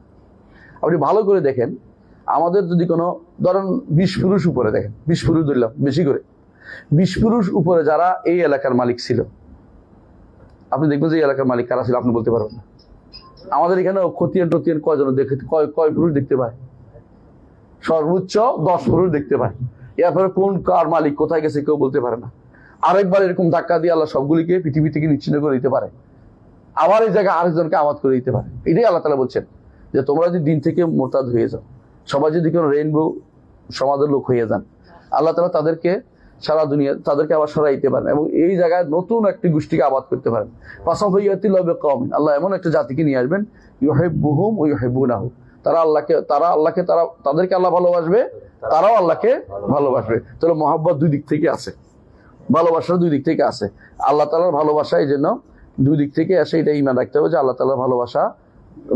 আপনি ভালো করে দেখেন, আমাদের যদি কোনো ধরেন 20 পুরুষ উপরে দেখেন, 20 পুরুষ ধরলাম বেশি করে, 20 পুরুষ উপরে যারা এই এলাকার মালিক ছিল, আপনি দেখবেন যে এই এলাকার মালিক কারা ছিল, আপনি বলতে পারবেন না। আমাদের এখানে খতিয়ান টতিয়ান কয়জন দেখে, কয় পুরুষ দেখতে পায়? সর্বোচ্চ 10 পুরুষ দেখতে পায়। এরপরে কোন কার মালিক কোথায় গেছে কেউ বলতে পারে না। আরেকবার এরকম ধাক্কা দিয়ে আল্লাহ সবগুলিকে পৃথিবী থেকে নিচ্ছিন্ন করে দিতে পারে, আবার এই জায়গায় আরেকজনকে আবাদ করে দিতে পারে। এটাই আল্লাহ তাআলা বলছেন যে তোমরা যদি দিন থেকে মুরতাদ হয়ে যাও, সবাই যদি কোনো রেইনবো সমাজের লোক হয়ে যান, আল্লাহ তাআলা তাদেরকে সারা দুনিয়া তাদেরকে আবার সরাই দিতে পারেন এবং এই জায়গায় নতুন একটি গোষ্ঠীকে আবাদ করতে পারেন। ফাসাউফা ইয়াতিল্লাহু বিকাওমিন, আল্লাহ এমন একটা জাতিকে নিয়ে আসবেন, ইউহিব্বুহুম ওয়া ইউহিব্বুনাহু, তাদেরকে আল্লাহ ভালোবাসবে, তারাও আল্লাহকে ভালোবাসবে। তাহলে মহব্বত দুই দিক থেকে আছে, ভালোবাসার দুই দিক থেকে আছে। আল্লাহ তাআলার ভালোবাসা এই জন্য দুই দিক থেকে আসে। এটা ঈমান রাখতে হবে যে আল্লাহ তাআলার ভালোবাসা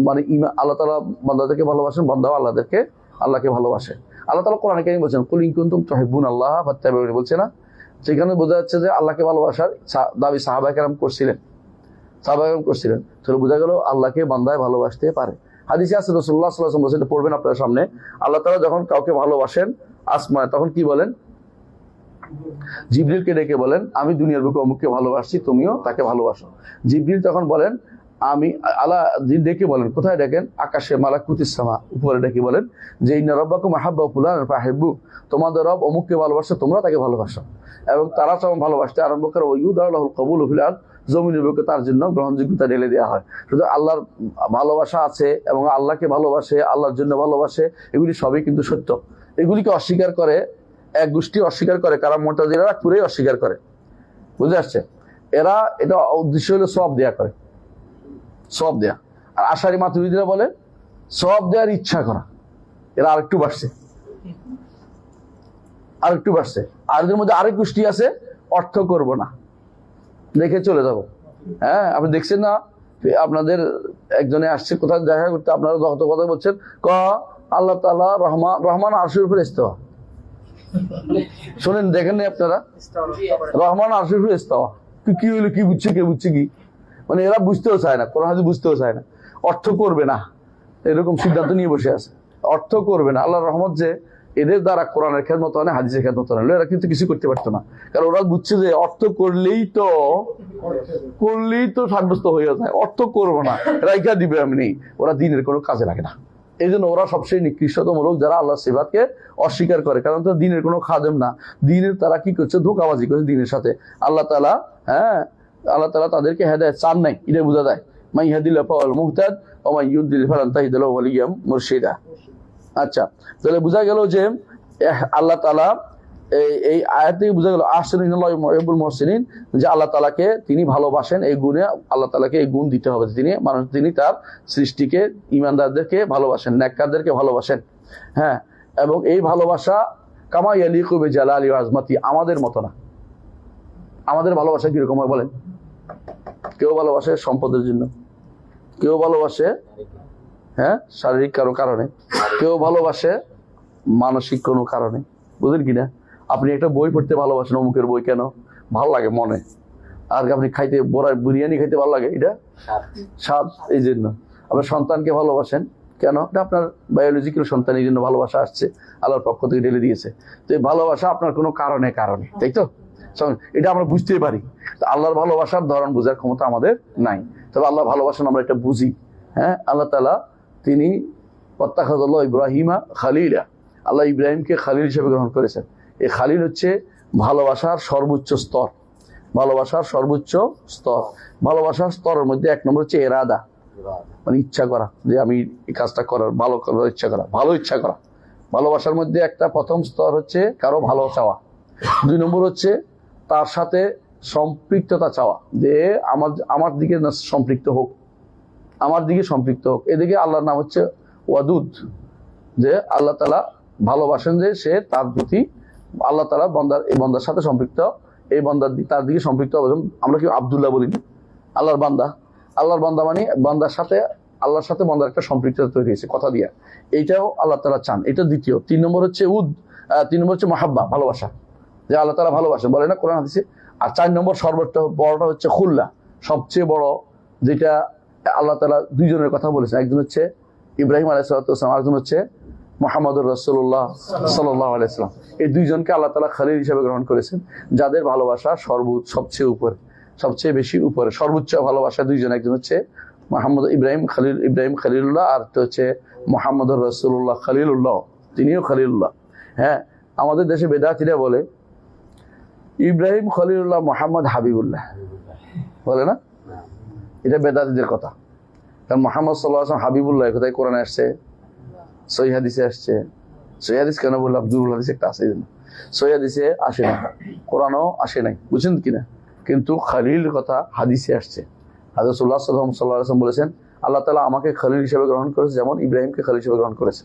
মানে আল্লাহ তাআলা বান্দাদেরকে ভালোবাসেন, বান্দাও আল্লাহকে ভালোবাসে। আল্লাহ তাআলা কোরআনে কারীমে বলছেন কুল ইন কুনতুম তুহিব্বুনাল্লাহ ফাত্তাবিউনি, বলছে না? সেখানে বোঝা যাচ্ছে যে আল্লাহকে ভালোবাসার দাবি সাহাবায়ে কেরাম করছিলেন। তাহলে বোঝা গেল আল্লাহকে বান্দায় ভালোবাসতে পারে। হাদিসে আছে রাসূলুল্লাহ সাল্লাল্লাহু আলাইহি ওয়াসাল্লাম বলেছেন, পড়বেন আপনার সামনে, আল্লাহ তাআলা যখন কাউকে ভালোবাসেন আসমানে, তখন কি বলেন? জিবরিলকে ডেকে বলেন আমি দুনিয়ার বুকে অমুককে ভালোবাসছি, তুমিও তাকে ভালোবাসো। জিবরিল তখন বলেন আমি আল্লাহ ডেকে বলেন, কোথায় ডেকেন? আকাশে মালাকুতিস সামা, উপরে ডেকে বলেন যে ইন্না রাব্বাকুম আহাব্বা ফুলান ফাহিব্বু, তোমাদের রব অমুককে ভালোবাসে, তোমরা তাকে ভালোবাসো। এবং তারা যখন ভালোবাসতে আরম্ভ করে ওয়ুদাউলাহুল কবুলু ফিল আরদ, জমিনের বুকে তার জন্য গ্রহণযোগ্যতা ঢেলে দেওয়া হয়। শুধু আল্লাহর ভালোবাসা আছে এবং আল্লাহকে ভালোবাসে, আল্লাহর জন্য ভালোবাসে, এগুলি সবই কিন্তু সত্য। এগুলিকে অস্বীকার করে, এক গোষ্ঠী অস্বীকার করে, কারা মুতাজিলারা পুরোই অস্বীকার করে, বুঝে আসছে? এরা এটা উদ্দেশ্য হলো সওয়াব দেয়া করে, সওয়াব দেয়া। আর আশারি মাতুরিদিরা বলে সওয়াব দেওয়ার ইচ্ছা করা। এরা আরেকটু বাড়ছে, আরেকটু বাড়ছে। আর এদের মধ্যে আরেক গোষ্ঠী আছে অর্থ করব না, দেখে চলে যাব। হ্যাঁ, আপনি দেখছেন না, আপনাদের একজনে আসছে কোথাও দেখা করতে, আপনারা যত কথা বলছেন, আল্লাহ তাআলা রহমান আরশের উপরে ইস্তাওয়া। শোনেন, দেখেন না আপনারা, রহমান আরশের উপরে ইস্তাওয়া কি হইলো, কি বুঝছে, কে বুঝছে কি? মানে এরা বুঝতেও চায় না, কোরআন হাদিস বুঝতেও চায় না, অর্থ করবে না, এরকম সিদ্ধান্ত নিয়ে বসে আছে। অর্থ করবে না, আল্লাহর রহমত যে এদের দ্বারা কোরআনের খেদমত হয় না, হাদিসের খেদমত হয় না, এরা কিন্তু কিছু করতে পারতো না। কারণ ওরা বুঝছে যে অর্থ করলেই তো সাব্যস্ত হয়ে যায়, অর্থ করবো না, রাইখা দিবে এমনি। ওরা দিনের কোনো কাজে লাগে না। এই জন্য ওরা সবচেয়ে নিকৃষ্টতম লোক, যারা আল্লাহ সিফাতকে অস্বীকার করে। কারণ তো দিনের কোনো খাদেম না, দিনের তারা কি করছে, ধোঁকাবাজি করছে দিনের সাথে। আল্লাহ তাআলা তাদেরকে হেদায়েত চান নাই, এটা বোঝা যায়। মাই ইয়াহদিল্লাহু ফাহুয়াল মুহতাদ ওয়া মাই ইউদ্লিল ফালান তাজিদ লাহু ওয়ালিয়্যান মুরশিদা। আচ্ছা, তাহলে বোঝা গেল যে আল্লাহ তাআলা এই আয়াত থেকে বোঝা গেল আহসানুল্লাহ মুহিব্বুল মুহসিনিন, যে আল্লাহ তাআলাকে তিনি ভালোবাসেন। এই গুণে আল্লাহ তাআলাকে এই গুণ দিতে হবে, তিনি তার সৃষ্টিকে, ঈমানদারদেরকে ভালোবাসেন, নেককারদেরকে ভালোবাসেন। হ্যাঁ, এবং এই ভালোবাসা কামা ইয়ালিকু বিজালালি ওয়া আজমাতি, আমাদের মতো না। আমাদের ভালোবাসা কিরকম হয় বলেন? কেউ ভালোবাসে সম্পদের জন্য, কেউ ভালোবাসে শারীরিক কারো কারণে, কেউ ভালোবাসে মানসিক কোনো কারণে, বুঝলেন কিনা? আপনি একটা বই পড়তে ভালোবাসেন, অমুকের বই, কেন? ভালো লাগে মনে। আর আপনি খাইতে বিরিয়ানি খাইতে ভালো লাগে, এটা স্বাদ, এই জন্য। আপনার সন্তানকে ভালোবাসেন, কেন? এটা আপনার বায়োলজিক্যাল সন্তান, এই জন্য ভালোবাসা আসছে, আল্লাহর পক্ষ থেকে ঢেলে দিয়েছে। তো এই ভালোবাসা আপনার কোনো কারণে, তাই তো? এটা আমরা বুঝতেই পারি। আল্লাহর ভালোবাসার ধরন বোঝার ক্ষমতা আমাদের নাই, তবে আল্লাহ ভালোবাসেন আমরা এটা বুঝি। হ্যাঁ, আল্লাহ তাআলা তিনি ওয়াত্তাখাযাল্লাহু ইব্রাহিমা খালিলা, আল্লাহ ইব্রাহিমকে খালিল হিসেবে গ্রহণ করেছেন। এই খালিল হচ্ছে ভালোবাসার সর্বোচ্চ স্তর, ভালোবাসার সর্বোচ্চ স্তর। ভালোবাসার স্তরের মধ্যে এক নম্বর হচ্ছে ইরাদা, মানে ইচ্ছা করা, যে আমি এই কাজটা করার, ভালো করার ইচ্ছা করা, ভালো ইচ্ছা করা। ভালোবাসার মধ্যে একটা প্রথম স্তর হচ্ছে কারো ভালো চাওয়া। 2 নম্বর হচ্ছে তার সাথে সম্পৃক্ততা চাওয়া, যে আমার দিকে সম্পৃক্ত হোক, আমার দিকে সম্পৃক্ত হোক। এদিকে আল্লাহর নাম হচ্ছে ওয়াদুদ, যে আল্লাহ তাআলা ভালোবাসেন, যে সে তার প্রতি, আল্লাহ তাআলা বন্দার সাথে সম্পৃক্ত, এই তার দিকে সম্পৃক্ত হবে। আমরা কি আব্দুল্লাহ বলি না? আল্লাহর বান্দা মানে বান্দার সাথে, আল্লাহর সাথে বান্দার একটা সম্পৃক্ততা তৈরি হয়েছে কথা দিয়ে, এইটাও আল্লাহ তাআলা চান। এটা দ্বিতীয়। 3 নম্বর হচ্ছে 3 নম্বর হচ্ছে মাহাব্বা, ভালোবাসা, যে আল্লাহ তাআলা ভালোবাসেন, বলে না কোরআন হাদিসে। আর 4 নম্বর সর্বোচ্চ বড়টা হচ্ছে খুল্লা, সবচেয়ে বড়, যেটা আল্লাহ তাআলা 2 জনের কথা বলেছেন। একজন হচ্ছে ইব্রাহিম আলাইহিস সালাম, আরেকজন হচ্ছে মুহাম্মদুর রাসূলুল্লাহ সাল্লাল্লাহু আলাইহি ওয়াসাল্লাম। এই 2 জনকে আল্লাহ তাআলা খলিল হিসেবে গ্রহণ করেছেন, যাদের ভালোবাসা সবচেয়ে উপরে, সবচেয়ে বেশি উপরে, সর্বোচ্চ ভালোবাসা 2 জন। একজন হচ্ছে ইব্রাহিম খলিলুল্লাহ, আর একটা হচ্ছে মুহাম্মদুর রাসূলুল্লাহ খলিলুল্লাহ, তিনিও খলিলুল্লাহ। হ্যাঁ, আমাদের দেশে বেদাতীরা বলে ইব্রাহিম খলিলুল্লাহ, মুহাম্মদ হাবিবুল্লাহ, বলে না? এটা বেদাতীদের কথা। কারণ মুহাম্মদ সাল্লাল্লাহু আলাইহি ওয়াসাল্লাম হাবিবুল্লাহ, কথাই কোরআনে আসছে, সহিহ হাদিসে আসছে। সহিহ হাদিস কেন বললাম? দুরুল হাদিস একটা আছে, সহিহ হাদিসে আসে না, কোরআনও আসে নাই, বুঝছেন কিনা? কিন্তু খলিল কথা হাদিসে আসছে। হযরত রাসূলুল্লাহ সাল্লাল্লাহু আলাইহি ওয়াসাল্লাম বলেছেন, আল্লাহ তাআলা আমাকে খলিল হিসেবে গ্রহণ করেছে, যেমন ইব্রাহিমকে খলিল হিসেবে গ্রহণ করেছে।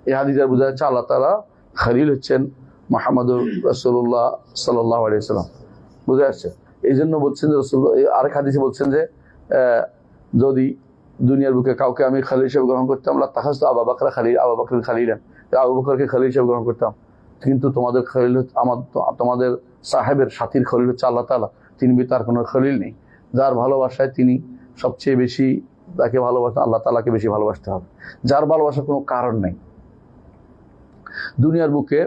এই হাদিসের বোঝা যাচ্ছে আল্লাহ তাআলা খলিল হচ্ছেন মুহাম্মদুর রাসূলুল্লাহ সাল্লাল্লাহু আলাইহি ওয়াসাল্লাম, বুঝা যাচ্ছে? এই জন্য বলছেন যে রাসূলুল্লাহ আরেক হাদিসে বলছেন যে যদি দুনিয়ার বুকে কাউকে আমি খলিল হিসেবে গ্রহণ করতাম, লা তাখাযতু আবু বকর খলিল, আবু বকর খলিলান, আবু বকরকে খলিল হিসেবে গ্রহণ করতাম। কিন্তু তোমাদের খলিল, তোমাদের সাহেবের সাথীর খলিল হচ্ছে আল্লাহ তাআলা, তিনি তার কোনো খলিল নেই। যার ভালোবাসায় তিনি সবচেয়ে বেশি, তাকে ভালোবাসা, আল্লাহ তাআলাকে বেশি ভালোবাসতে হবে। যার ভালোবাসার কোনো কারণ নেই। দুনিয়ার বুকে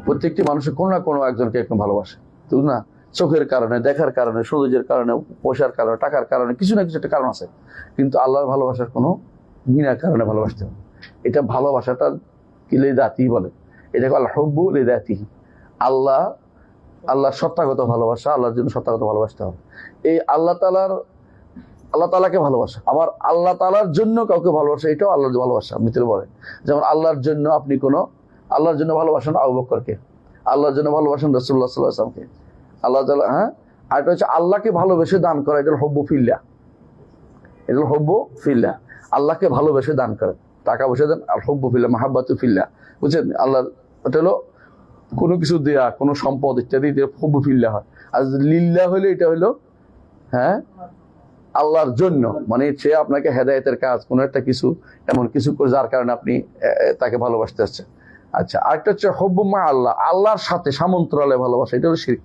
প্রত্যেকটি মানুষের কোনো না কোনো একজনকে একদম ভালোবাসে, তো না? চোখের কারণে, দেখার কারণে, সৌন্দর্যের কারণে, পয়সার কারণে, টাকার কারণে, কিছু না কিছু একটা কারণ আছে। কিন্তু আল্লাহর ভালোবাসার কোনো বিনা কারণে ভালোবাসতে হবে। এটা ভালোবাসাটা কি লিদাতি বলে, এটাকে আল হুব্বু লিদাতিহি। আল্লাহ সত্তাগত ভালোবাসা, আল্লাহর জন্য সত্তাগত ভালোবাসতে হবে। এই আল্লাহ তাআলার আল্লাহ তাআলাকে ভালোবাসা। আবার আল্লাহ তাআলার জন্য কাউকে ভালোবাসা, এটাও আল্লাহর ভালোবাসা ভিতরে পড়ে। যেমন আল্লাহর জন্য আপনি আল্লাহর জন্য ভালোবাসেন আবু বকরকে, আল্লাহর জন্য ভালোবাসেন রাসূলুল্লাহ সাল্লাল্লাহু আলাইহি ওয়াসাল্লামকে, আল্লাহ তাআলা। হ্যাঁ, আর এটা হচ্ছে আল্লাহকে ভালোবেসে দান করা, এটা হলো হুব্বু ফিল্লাহ, এটা হলো হুব্বু ফিল্লাহ। আল্লাহকে ভালোবেসে দান করেন, টাকা পয়সা দেন, আর হুব্বু ফিল্লাহ, মাহাব্বাতু ফিল্লাহ, বুঝছেন? আল্লাহ, এটা হলো কোনো কিছু দেয়া, কোনো সম্পদ ইত্যাদি হুব্বু ফিল্লাহ হয়। আর লিল্লাহ হলে এটা হলো হ্যাঁ আল্লাহর জন্য, মানে সে আপনাকে হেদায়েতের কাজ, কোনো একটা কিছু এমন কিছু করে যার কারণে আপনি তাকে ভালোবাসতে আসছেন। আচ্ছা, আরেকটা হচ্ছে হুব্বু মা আল্লাহ, আল্লাহর সাথে সামন্তরালে ভালোবাসা, এটা হলো শিরক,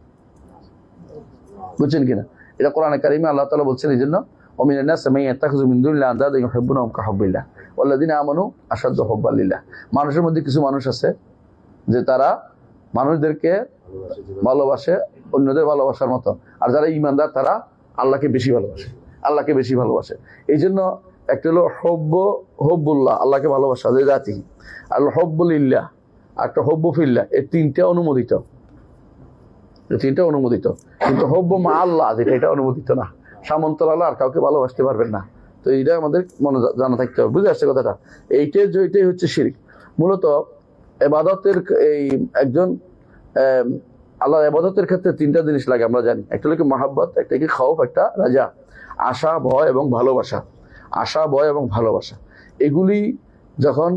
বুঝছেন কিনা? এটা কোরআনে কারিমে আল্লাহ তাআলা বলছেন এই জন্য, ওমিনান নাস মান ইয়াত্তাখিযু মিন দুনিল্লাহি আনদাদা ইউহিব্বুনাহুম কাহুব্বিল্লাহ ওয়াল্লাযিনা আমানু আশাদ্দু হুব্বান লিল্লাহ। মানুষের মধ্যে কিছু মানুষ আছে যে তারা মানুষদেরকে ভালোবাসে অন্যদের ভালোবাসার মতো, আর যারা ঈমানদার তারা আল্লাহকে বেশি ভালোবাসে, আল্লাহকে বেশি ভালোবাসে। এই জন্য একটা হলো হুব্বুল্লাহ, আল্লাহকে ভালোবাসা যে জাতি, আর হুব্বুলিল্লাহ, আর একটা হুব্বু ফিল্লাহ, এই তিনটা অনুমোদিত, কিন্তু হুব্বু মা আল্লাহ যেটা, এটা অনুমোদিত না। সামন্তরালে আর কাউকে ভালোবাসতে পারবেন না। তো এইটা আমাদের মনে জানা থাকতে হবে, বুঝে আসছে কথাটা? এইটাই হচ্ছে শিরক। মূলত ইবাদতের এই একজন আল্লাহর ইবাদতের ক্ষেত্রে তিনটা জিনিস লাগে আমরা জানি। একটা হলো কি মাহাব্বত, একটা কি খাউফ, একটা রাজা, আশা, ভয় এবং ভালোবাসা। আশা, ভয় এবং ভালোবাসা, এগুলি যখন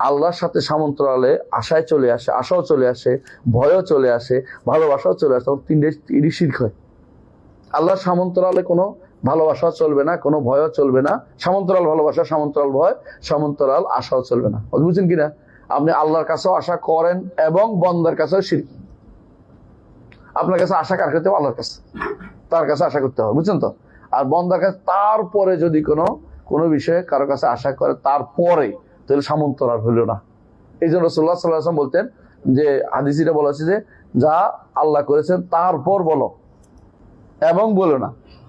আল্লাহর সাথে সামন্তরালে আশায় চলে আসে, আশাও চলে আসে, ভয়ও চলে আসে, ভালোবাসাও চলে আসে, তখন তিনটি শিরক হয়। আল্লাহর সামন্তরালে কোনো ভালোবাসা চলবে না, কোনো ভয়ও চলবে না। সামন্তরাল ভালোবাসা, সামন্তরাল ভয়, সামন্তরাল আশাও চলবে না। বুঝছেন কিনা? আপনি আল্লাহর কাছেও আশা করেন এবং বন্দার কাছেও শিরক। আপনার কাছে আশা কার করতে হবে? আল্লাহর কাছে, তার কাছে আশা করতে হবে, বুঝছেন তো? আর বন্দার কাছে তারপরে যদি কোনো বিষয়ে কারো কাছে আশা করে তারপরে, তাহলে সামন্তরাল হইল না। এই জন্য রাসূলুল্লাহ সাল্লাল্লাহু আলাইহি ওয়াসাল্লাম বলতেন যে হাদিসে বলা আছে যে যা আল্লাহ করেছেন তারপর বলো, এবং বলো না,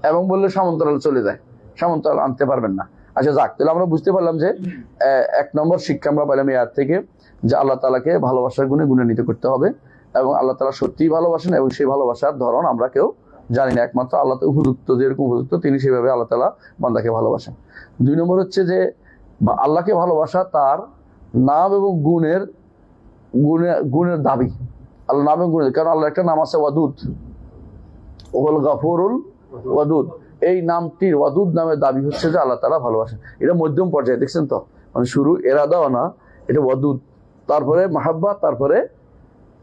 এবং বললে সামন্তরাল চলে যায়, সামন্তরাল আনতে পারবেন না। আচ্ছা যাক, তাহলে আমরা বুঝতে পারলাম যে 1 নম্বর শিক্ষা আমরা পেলাম এই আয়াত থেকে, যে আল্লাহ তাআলাকে ভালোবাসার গুণে গুণান্বিত করতে হবে, এবং আল্লাহ তাআলা সত্যিই ভালোবাসেন, এবং সেই ভালোবাসার ধরন আমরা কেউ জানি না, একমাত্র আল্লাহ তো উপযুক্ত, যেরকম উপযুক্ত তিনি সেভাবে আল্লাহ তাআলা বান্দাকে ভালোবাসেন। 2 নম্বর হচ্ছে যে আল্লাহকে ভালোবাসা তার নাম এবং গুণের দাবি। আল্লাহ নাম এবং গুণের, কারণ আল্লাহ একটা নাম আছে ওয়াদুদ, ওয়াল গাফুরুল ওয়াদুদ। এই নামটির ওয়াদুদ নামের দাবি হচ্ছে যে আল্লাহ তাআলা ভালোবাসেন। এটা মধ্যম পর্যায়ে, দেখছেন তো? মানে শুরু এরাদাও না, এটা ওয়াদুদ, তারপরে মাহাব্বা,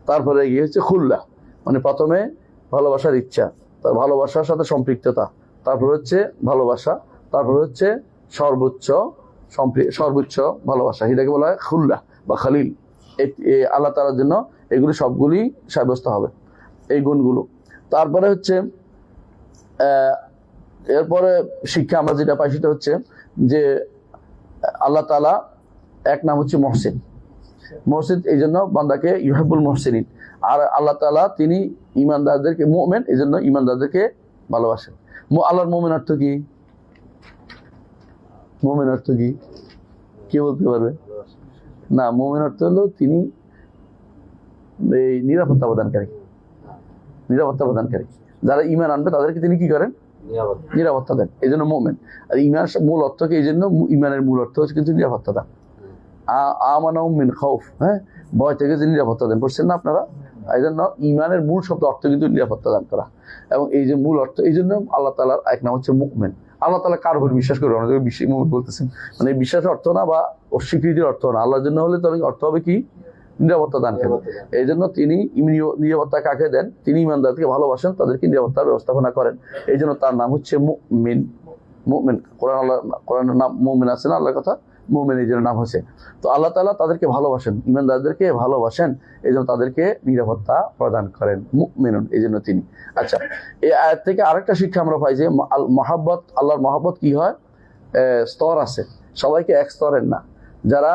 তারপরে গিয়ে হচ্ছে খুল্লাহ, মানে প্রথমে ভালোবাসার ইচ্ছা, তার ভালোবাসার সাথে সম্পৃক্ততা, তারপর হচ্ছে ভালোবাসা, তারপর হচ্ছে সর্বোচ্চ ভালোবাসা, এটাকে বলা হয় খুল্লাহ বা খালিল। আল্লাহ তাআলার জন্য এগুলি সবগুলি সাব্যস্ত হবে, এই গুণগুলো। তারপরে হচ্ছে এরপরে শিক্ষা আমরা যেটা পাই সেটা হচ্ছে যে আল্লাহ তাআলা এক নাম হচ্ছে মহসিন, এই জন্য বান্দাকে ইউহিব্বুল মুহসিনিন। আর আল্লাহ তাআলা তিনি ঈমানদারদেরকে, মুমিন, এই জন্য ঈমানদারদেরকে ভালোবাসেন। আল্লাহর মুমিন অর্থ কি? মুমিন অর্থ কি কে বলতে পারবে? না, মুমিন অর্থ হলো তিনি এই নিরাপত্তা প্রদানকারী, যারা ঈমান আনবে তাদেরকে তিনি কি করেন? নিরাপত্তা দেন, এই জন্য মুমিন। আর ঈমান মূল অর্থ কি? এই জন্য ঈমানের মূল অর্থ হচ্ছে কিন্তু নিরাপত্তা দান। আমানাহুম মিন খাউফ, হ্যাঁ, ভয় থেকে যে নিরাপত্তা দেন, পড়ছেন না আপনারা? এই জন্য ঈমানের মূল শব্দ অর্থ কিন্তু নিরাপত্তা দান করা, এবং এই যে মূল অর্থ, এই জন্য আল্লাহ তাআলার এক নাম হচ্ছে মুমিন। আল্লাহ তাআলা কার উপর বিশ্বাস করবে? আমাদের মুমিন বলতেছেন, মানে বিশ্বাসের অর্থ না বা অস্বীকৃতির অর্থ না, আল্লাহর জন্য হলে তবে অর্থ হবে কি? নিরাপত্তা দান করেন। এই জন্য তিনি নিরাপত্তা কাকে দেন? তিনি ঈমানদারকে ভালোবাসেন, তাদেরকে নিরাপত্তার ব্যবস্থাপনা করেন। এই জন্য তার নাম হচ্ছে মুমিন। কোরআনের নাম মুমিন আছে না, আল্লাহর কথা মুমিন, এই জন্য নাম হচ্ছে। তো আল্লাহ তাআলা তাদেরকে ভালোবাসেন, ঈমানদারদেরকে ভালোবাসেন, এই জন্য তাদেরকে নিরাপত্তা প্রদান করেন, মুমিনুন, এই জন্য তিনি। আচ্ছা, এই আয়াত থেকে আরেকটা শিক্ষা আমরা পাই যে মহাব্বত, আল্লাহর মহাব্বত কি হয়? স্তর আছে, সবাইকে এক স্তরের না। যারা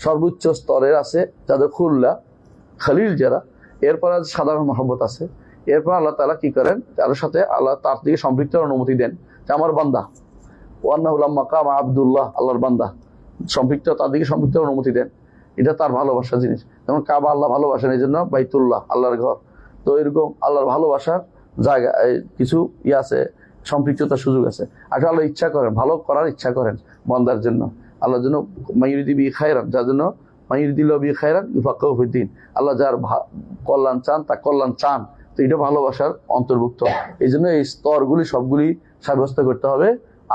সর্বোচ্চ স্তরের আছে, যাদের খুল্লা খালিল যারা, এরপর সাধারণ মহব্বত আছে। এরপর আল্লাহ তাআলা কি করেন? তার সাথে আল্লাহ তার দিকে সম্পৃক্ত অনুমতি দেন, যে আমার বান্দা ওয়ান্নাহু লাম্মা কামা আব্দুল্লাহ, আল্লাহর বান্দা সম্পৃক্ত, তার দিকে সম্পৃক্ত অনুমতি দেন। এটা তার ভালোবাসার জিনিস। যেমন কাবা আল্লাহ ভালোবাসেন, এই জন্য বাইতুল্লাহ আল্লাহর ঘর। তো এরকম আল্লাহর ভালোবাসার জায়গা কিছু আছে, সম্পৃক্ততার সুযোগ আছে। আসলে আল্লাহ ইচ্ছা করেন, ভালো করার ইচ্ছা করেন বান্দার জন্য, আল্লাহর জন্য মাইয়ুরিদি বি খায়রান, যার জন্য মাইয়ুরিদিল্লাহু বি খায়রান ইউফাক্কিহু ফিদ্দীন, আল্লাহ যার কল্যাণ চান তা কল্যাণ চান, তো এটা ভালোবাসার অন্তর্ভুক্ত। এই জন্য এই স্তরগুলি সবগুলি সাব্যস্ত করতে হবে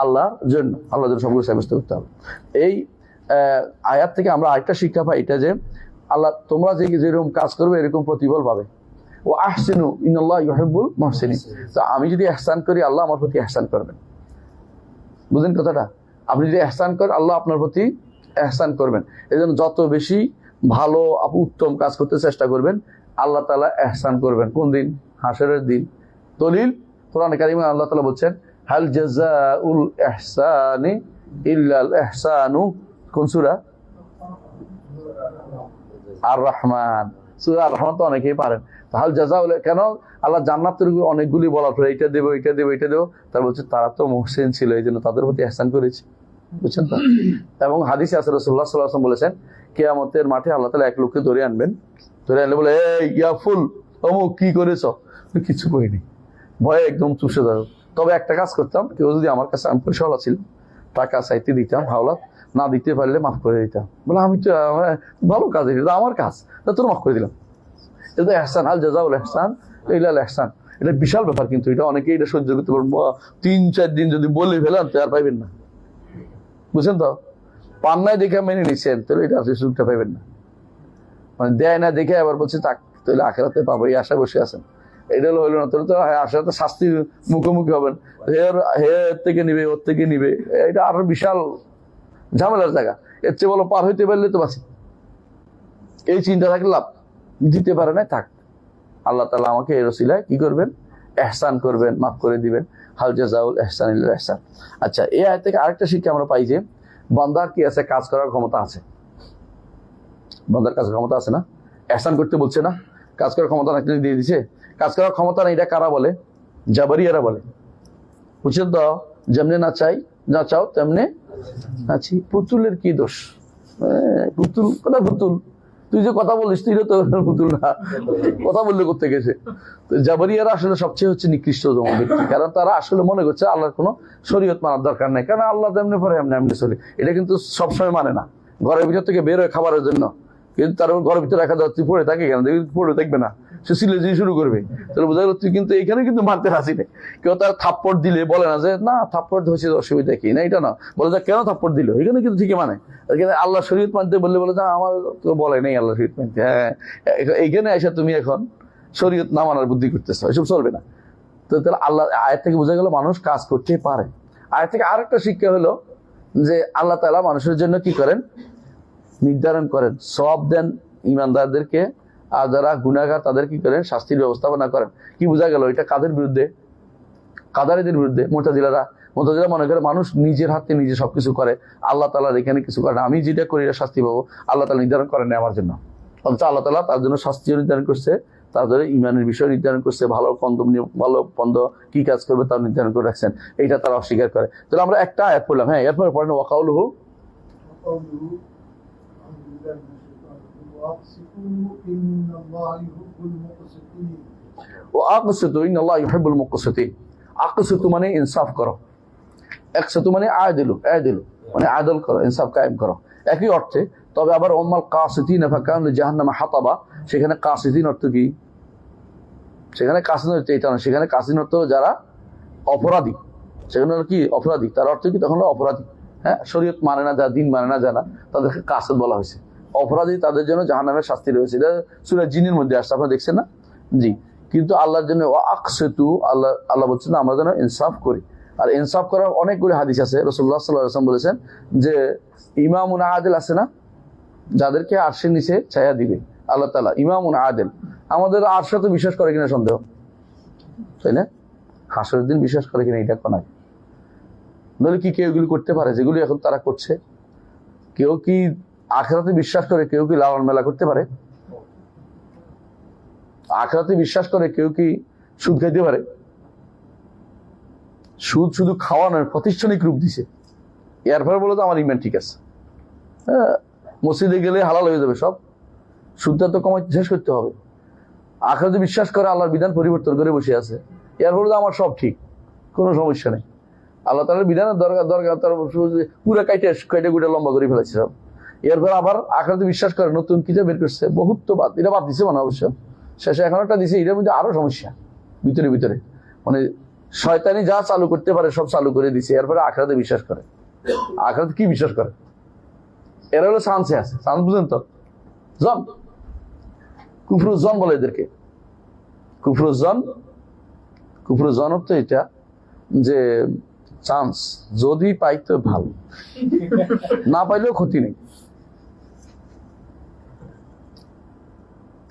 আল্লাহর জন্য, আল্লাহর জন্য সবগুলো সাব্যস্ত করতে হবে। এই আয়াত থেকে আমরা আরেকটা শিক্ষা পাই, এটা যে আল্লাহ তোমরা যেরকম কাজ করবে এরকম প্রতিফল পাবে। ও আহসিনু ইন্নাল্লাহা ইউহিব্বুল মুহসিনিন, তো আমি যদি ইহসান করি আল্লাহ আমার প্রতি ইহসান করবেন। বুঝলেন কথাটা? আপনি যদি ইহসান করেন আল্লাহ আপনার প্রতি ইহসান করবেন। এই জন্য যত বেশি ভালো উত্তম কাজ করতে চেষ্টা করবেন আল্লাহ তাআলা ইহসান করবেন। কোন দিন? হাসরের দিন। দলিল কোরআনে কারিমে আল্লাহ তাআলা বলছেন হাল জাযাউল ইহসানি ইল্লাল ইহসানু। কোন সূরা? আর রহমান। সূরা আর রহমান তো অনেকেই পারেন। হাল জাযাউল, কেন আল্লাহ জান্নাতের অনেকগুলি বলার পরে এটা দেবো এটা দেবো এটা দেবো, তার বলছে তারা তো মুহসিন ছিল এই জন্য তাদের প্রতি ইহসান করেছি। বুঝছেন তো? এবং হাদিসে আছে রাসূলুল্লাহ সাল্লাল্লাহু আলাইহি ওয়াসাল্লাম বলেছেন কিয়ামতের মাঠে আল্লাহ তাআলা এক লোককে ধরে আনবেন, ধরে আনলে বলে এই ইয়া ফুল অমুক কি করেছ? কিছু করিনি, ভয়ে একদম চুষে ধরো। তবে একটা কাজ করতাম, কেউ যদি আমার কাছে, আমি পয়সাওয়ালা ছিল, টাকা চাইতে দিতাম, হাওলাত না দিতে পারলে মাফ করে দিতাম। বলে আমি তো ভালো কাজ, এটা আমার কাজ, তোর মাফ করে দিলাম। এটা ইহসান, আল জাযাউল ইহসান ইল্লাল ইহসান। এটা বিশাল ব্যাপার, কিন্তু এটা অনেকেই এটা সহ্য করতে পারবো। 3-4 দিন যদি বলে ফেলান তো আর পাইবেন না। বুঝছেন তো? পান্নায় দেখে মেনে নিচ্ছেন, তাহলে এটা আপনি সুযোগটা পাইবেন না। মানে দেয় না দেখে আবার বলছে তাক, তাহলে আখেরাতে পাবো এই আশা বসে আছেন। এটা হইলো না, তাহলে তো আশাতে শাস্তির মুখোমুখি হবেন। এর থেকে নিবে, ওর থেকে নিবে, এটা আরো বিশাল ঝামেলার জায়গা। এর চেয়ে বলো পার হইতে পারলে তো বাঁচি। এই চিন্তা থাকলে লাভ, দিতে পারে না থাক, আল্লাহ তাআলা আমাকে এই রসিলায় কি করবেন? ইহসান করবেন, মাফ করে দিবেন। হাল জাযাউল ইহসান ইল্লাল ইহসান। আচ্ছা, এই আয়াত থেকে আরেকটা শিক্ষা আমরা পাই যে বান্দার কি আছে? কাজ করার ক্ষমতা আছে। বান্দার কাজ ক্ষমতা আছে না? ইহসান করতে বলছে না? কাজ করার ক্ষমতা নাকি দিয়ে দিছে? কাজ করার ক্ষমতা নেই, এটা কারা বলে? জাবারিয়ারা বলে। বুঝছেন তো? যেমনে না চাও তেমনে আছি। পুতুলের কি দোষ? পুতুল কথা, পুতুল তুই যে কথা বলিস তুই তো পুতুল না, কথা বললে করতে গেছে। তো জাবারিয়ারা আসলে সবচেয়ে হচ্ছে নিকৃষ্টতম ব্যক্তি, কারণ তারা আসলে মনে করছে আল্লাহর কোনো শরীয়ত মানার দরকার নেই, কারণ আল্লাহ তেমনি পরে এমনি চলে। এটা কিন্তু সবসময় মানে না। ঘরের ভিতর থেকে বের হয়ে খাবারের জন্য, কিন্তু তার ঘরের ভিতরে রাখা যাচ্ছে পড়ে থাকে কেন? পড়ে থাকবে না, সে সিলেজি শুরু করবে। তাহলে বোঝা গেল তুই কিন্তু এখানে কিন্তু মানতে রাজি নেই। কেউ তার থাপ্পড় দিলে বলে না যে না থাপ্পড় হয়েছে অসুবিধা কি না, এটা না, বলে যে কেন থাপ্পড় দিল, এখানে কিন্তু ঠিকই মানে। এখানে আল্লাহ শরীয়ত মানতে বললে বলে যে আমার তো বলে নেই আল্লাহ শরীয়ত মানতে। হ্যাঁ, এইখানে এসে তুমি এখন শরীয়ত না মানার বুদ্ধি করতেছো, এসব চলবে না। তো তাহলে আল্লাহ আয়াত থেকে বোঝা গেল মানুষ কাজ করতে পারে। আয়াত থেকে আরেকটা শিক্ষা হলো যে আল্লাহ তাআলা মানুষের জন্য কি করেন? নির্ধারণ করেন, সব দেন ইমানদারদেরকে, আর যারা গুনাহগার তাদের কি করেন? শাস্তির ব্যবস্থাপনা করেন। কি বোঝা গেল? এটা কাদের বিরুদ্ধে? কাদারীদের বিরুদ্ধে। মুতাজিলা মনে করে মানুষ নিজের হাতে নিজে সবকিছু করে, আল্লাহ তাআলার এখানে কিছু করে না, আমি যেটা করি এটা শাস্তি পাবো, আল্লাহ তাআলা নির্ধারণ করেন না আমার জন্য। অথচ আল্লাহ তাআলা তার জন্য শাস্তিও নির্ধারণ করছে, তাদের ইমানের বিষয় নির্ধারণ করছে, ভালো মন্দ কি কাজ করবে তাও নির্ধারণ করে রাখছেন। এইটা তারা অস্বীকার করে। তাহলে আমরা একটা আয়াত পড়লাম, হ্যাঁ, এরপরে পড়েন ওয়াকাউলুহু وأقسطوا إن الله يحب المقسطين। أقسطوا মানে ইনসাফ করো, ইকসিতু মানে আদিলু মানে আদল করো, ইনসাফ কায়েম করো, একই অর্থে। তবে আবার ওয়ামাল কাসিতিনা ফাকানু লিজাহান্নামা হাতাবা, সেখানে কাসিতিন অর্থ কি? সেখানে কাসিতিন অর্থ এটা না, সেখানে কাসিতিন অর্থ যারা অপরাধী, সেখানে কি অপরাধী, তার অর্থ কি তখন অপরাধী। হ্যাঁ, শরীয়ত মানে না, যারা দিন মানে না যারা, তাদেরকে কাসিত বলা হয়েছে। অপরাধী তাদের জন্য জাহান্নামের শাস্তি রয়েছে। এটা সূরা জিনের মধ্যে আসছে, আপনারা দেখছেন না? জি। কিন্তু আল্লাহর জন্য আকসিতু, আল্লাহ বলছেন আমরা যেন ইনসাফ করি। আর ইনসাফ করার অনেকগুলি হাদিস আছে। রাসূলুল্লাহ সাল্লাল্লাহু আলাইহি ওয়াসাল্লাম বলেছেন যে ইমামুন আদিল আছে না, যাদেরকে আরশের নিচে ছায়া দিবে আল্লাহ তাআলা, ইমামুন আদিল। আমাদের আরশে তো বিশ্বাস করে কিনা সন্দেহ, তাই না? হাসরের দিন বিশ্বাস করে কিনা এটা কোন? নইলে কি কেউ এগুলি করতে পারে যেগুলি এখন তারা করছে? কেউ কি আখিরাতে বিশ্বাস করে কেউ কি লালন মেলা করতে পারে? আখিরাতে বিশ্বাস করে কেউ কি সুদ খাইতে পারে? সুদ শুধু খাওয়ানোর প্রাতিষ্ঠানিক রূপ দিছে। এরপরে বলো তো আমার ইমান ঠিক আছে, হ্যাঁ, মসজিদে গেলে হালাল হয়ে যাবে সব, সুদটা তো কমাই শেষ করতে হবে। আখিরাতে বিশ্বাস করে আল্লাহর বিধান পরিবর্তন করে বসে আছে, এরপরে তো আমার সব ঠিক। কোনো সমস্যা নেই। আল্লাহ তাআলার বিধানের দরকার তার পুরো কাইটে গুটে লম্বা করে ফেলেছে সব। এরপর আবার আখিরাতে বিশ্বাস করে, নতুন কিতাব বের করছে, বহুত্ববাদ, এটা বাদ দিছে মানে অবশ্য, শেষে এখন একটা দিছে, এটার মধ্যে আরো সমস্যা ভিতরে ভিতরে, মানে শয়তানি যা চালু করতে পারে সব চালু করে দিছে। এরপরে আখিরাতে বিশ্বাস করে। আখিরাতে কি বিশ্বাস করে? এরা হলো চান্সে আছে, চান্স বুঝেন তো, জন কুফরুজ্জন বলে এদেরকে। কুফরুজ্জন অর্থ এটা যে চান্স, যদি পাইতো ভালো, না পাইলেও ক্ষতি নেই।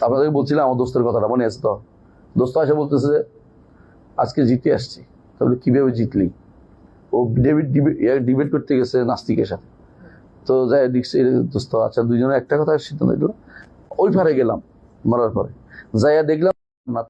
আপনাদের বলছিলাম আমার দোস্তের কথাটা মনে আছে তো? দোস্ত এসে বলতেছে যে আজকে জিতে আসছি। তাহলে কিভাবে জিতলি? ও ডিবেট করতে গেছে নাস্তিকের সাথে। তো যাই দেখছি দোস্ত, আচ্ছা দুইজনে একটা কথা সিদ্ধান্ত নিল। ওই পারে গেলাম, মারার পরে যাইয়া দেখলাম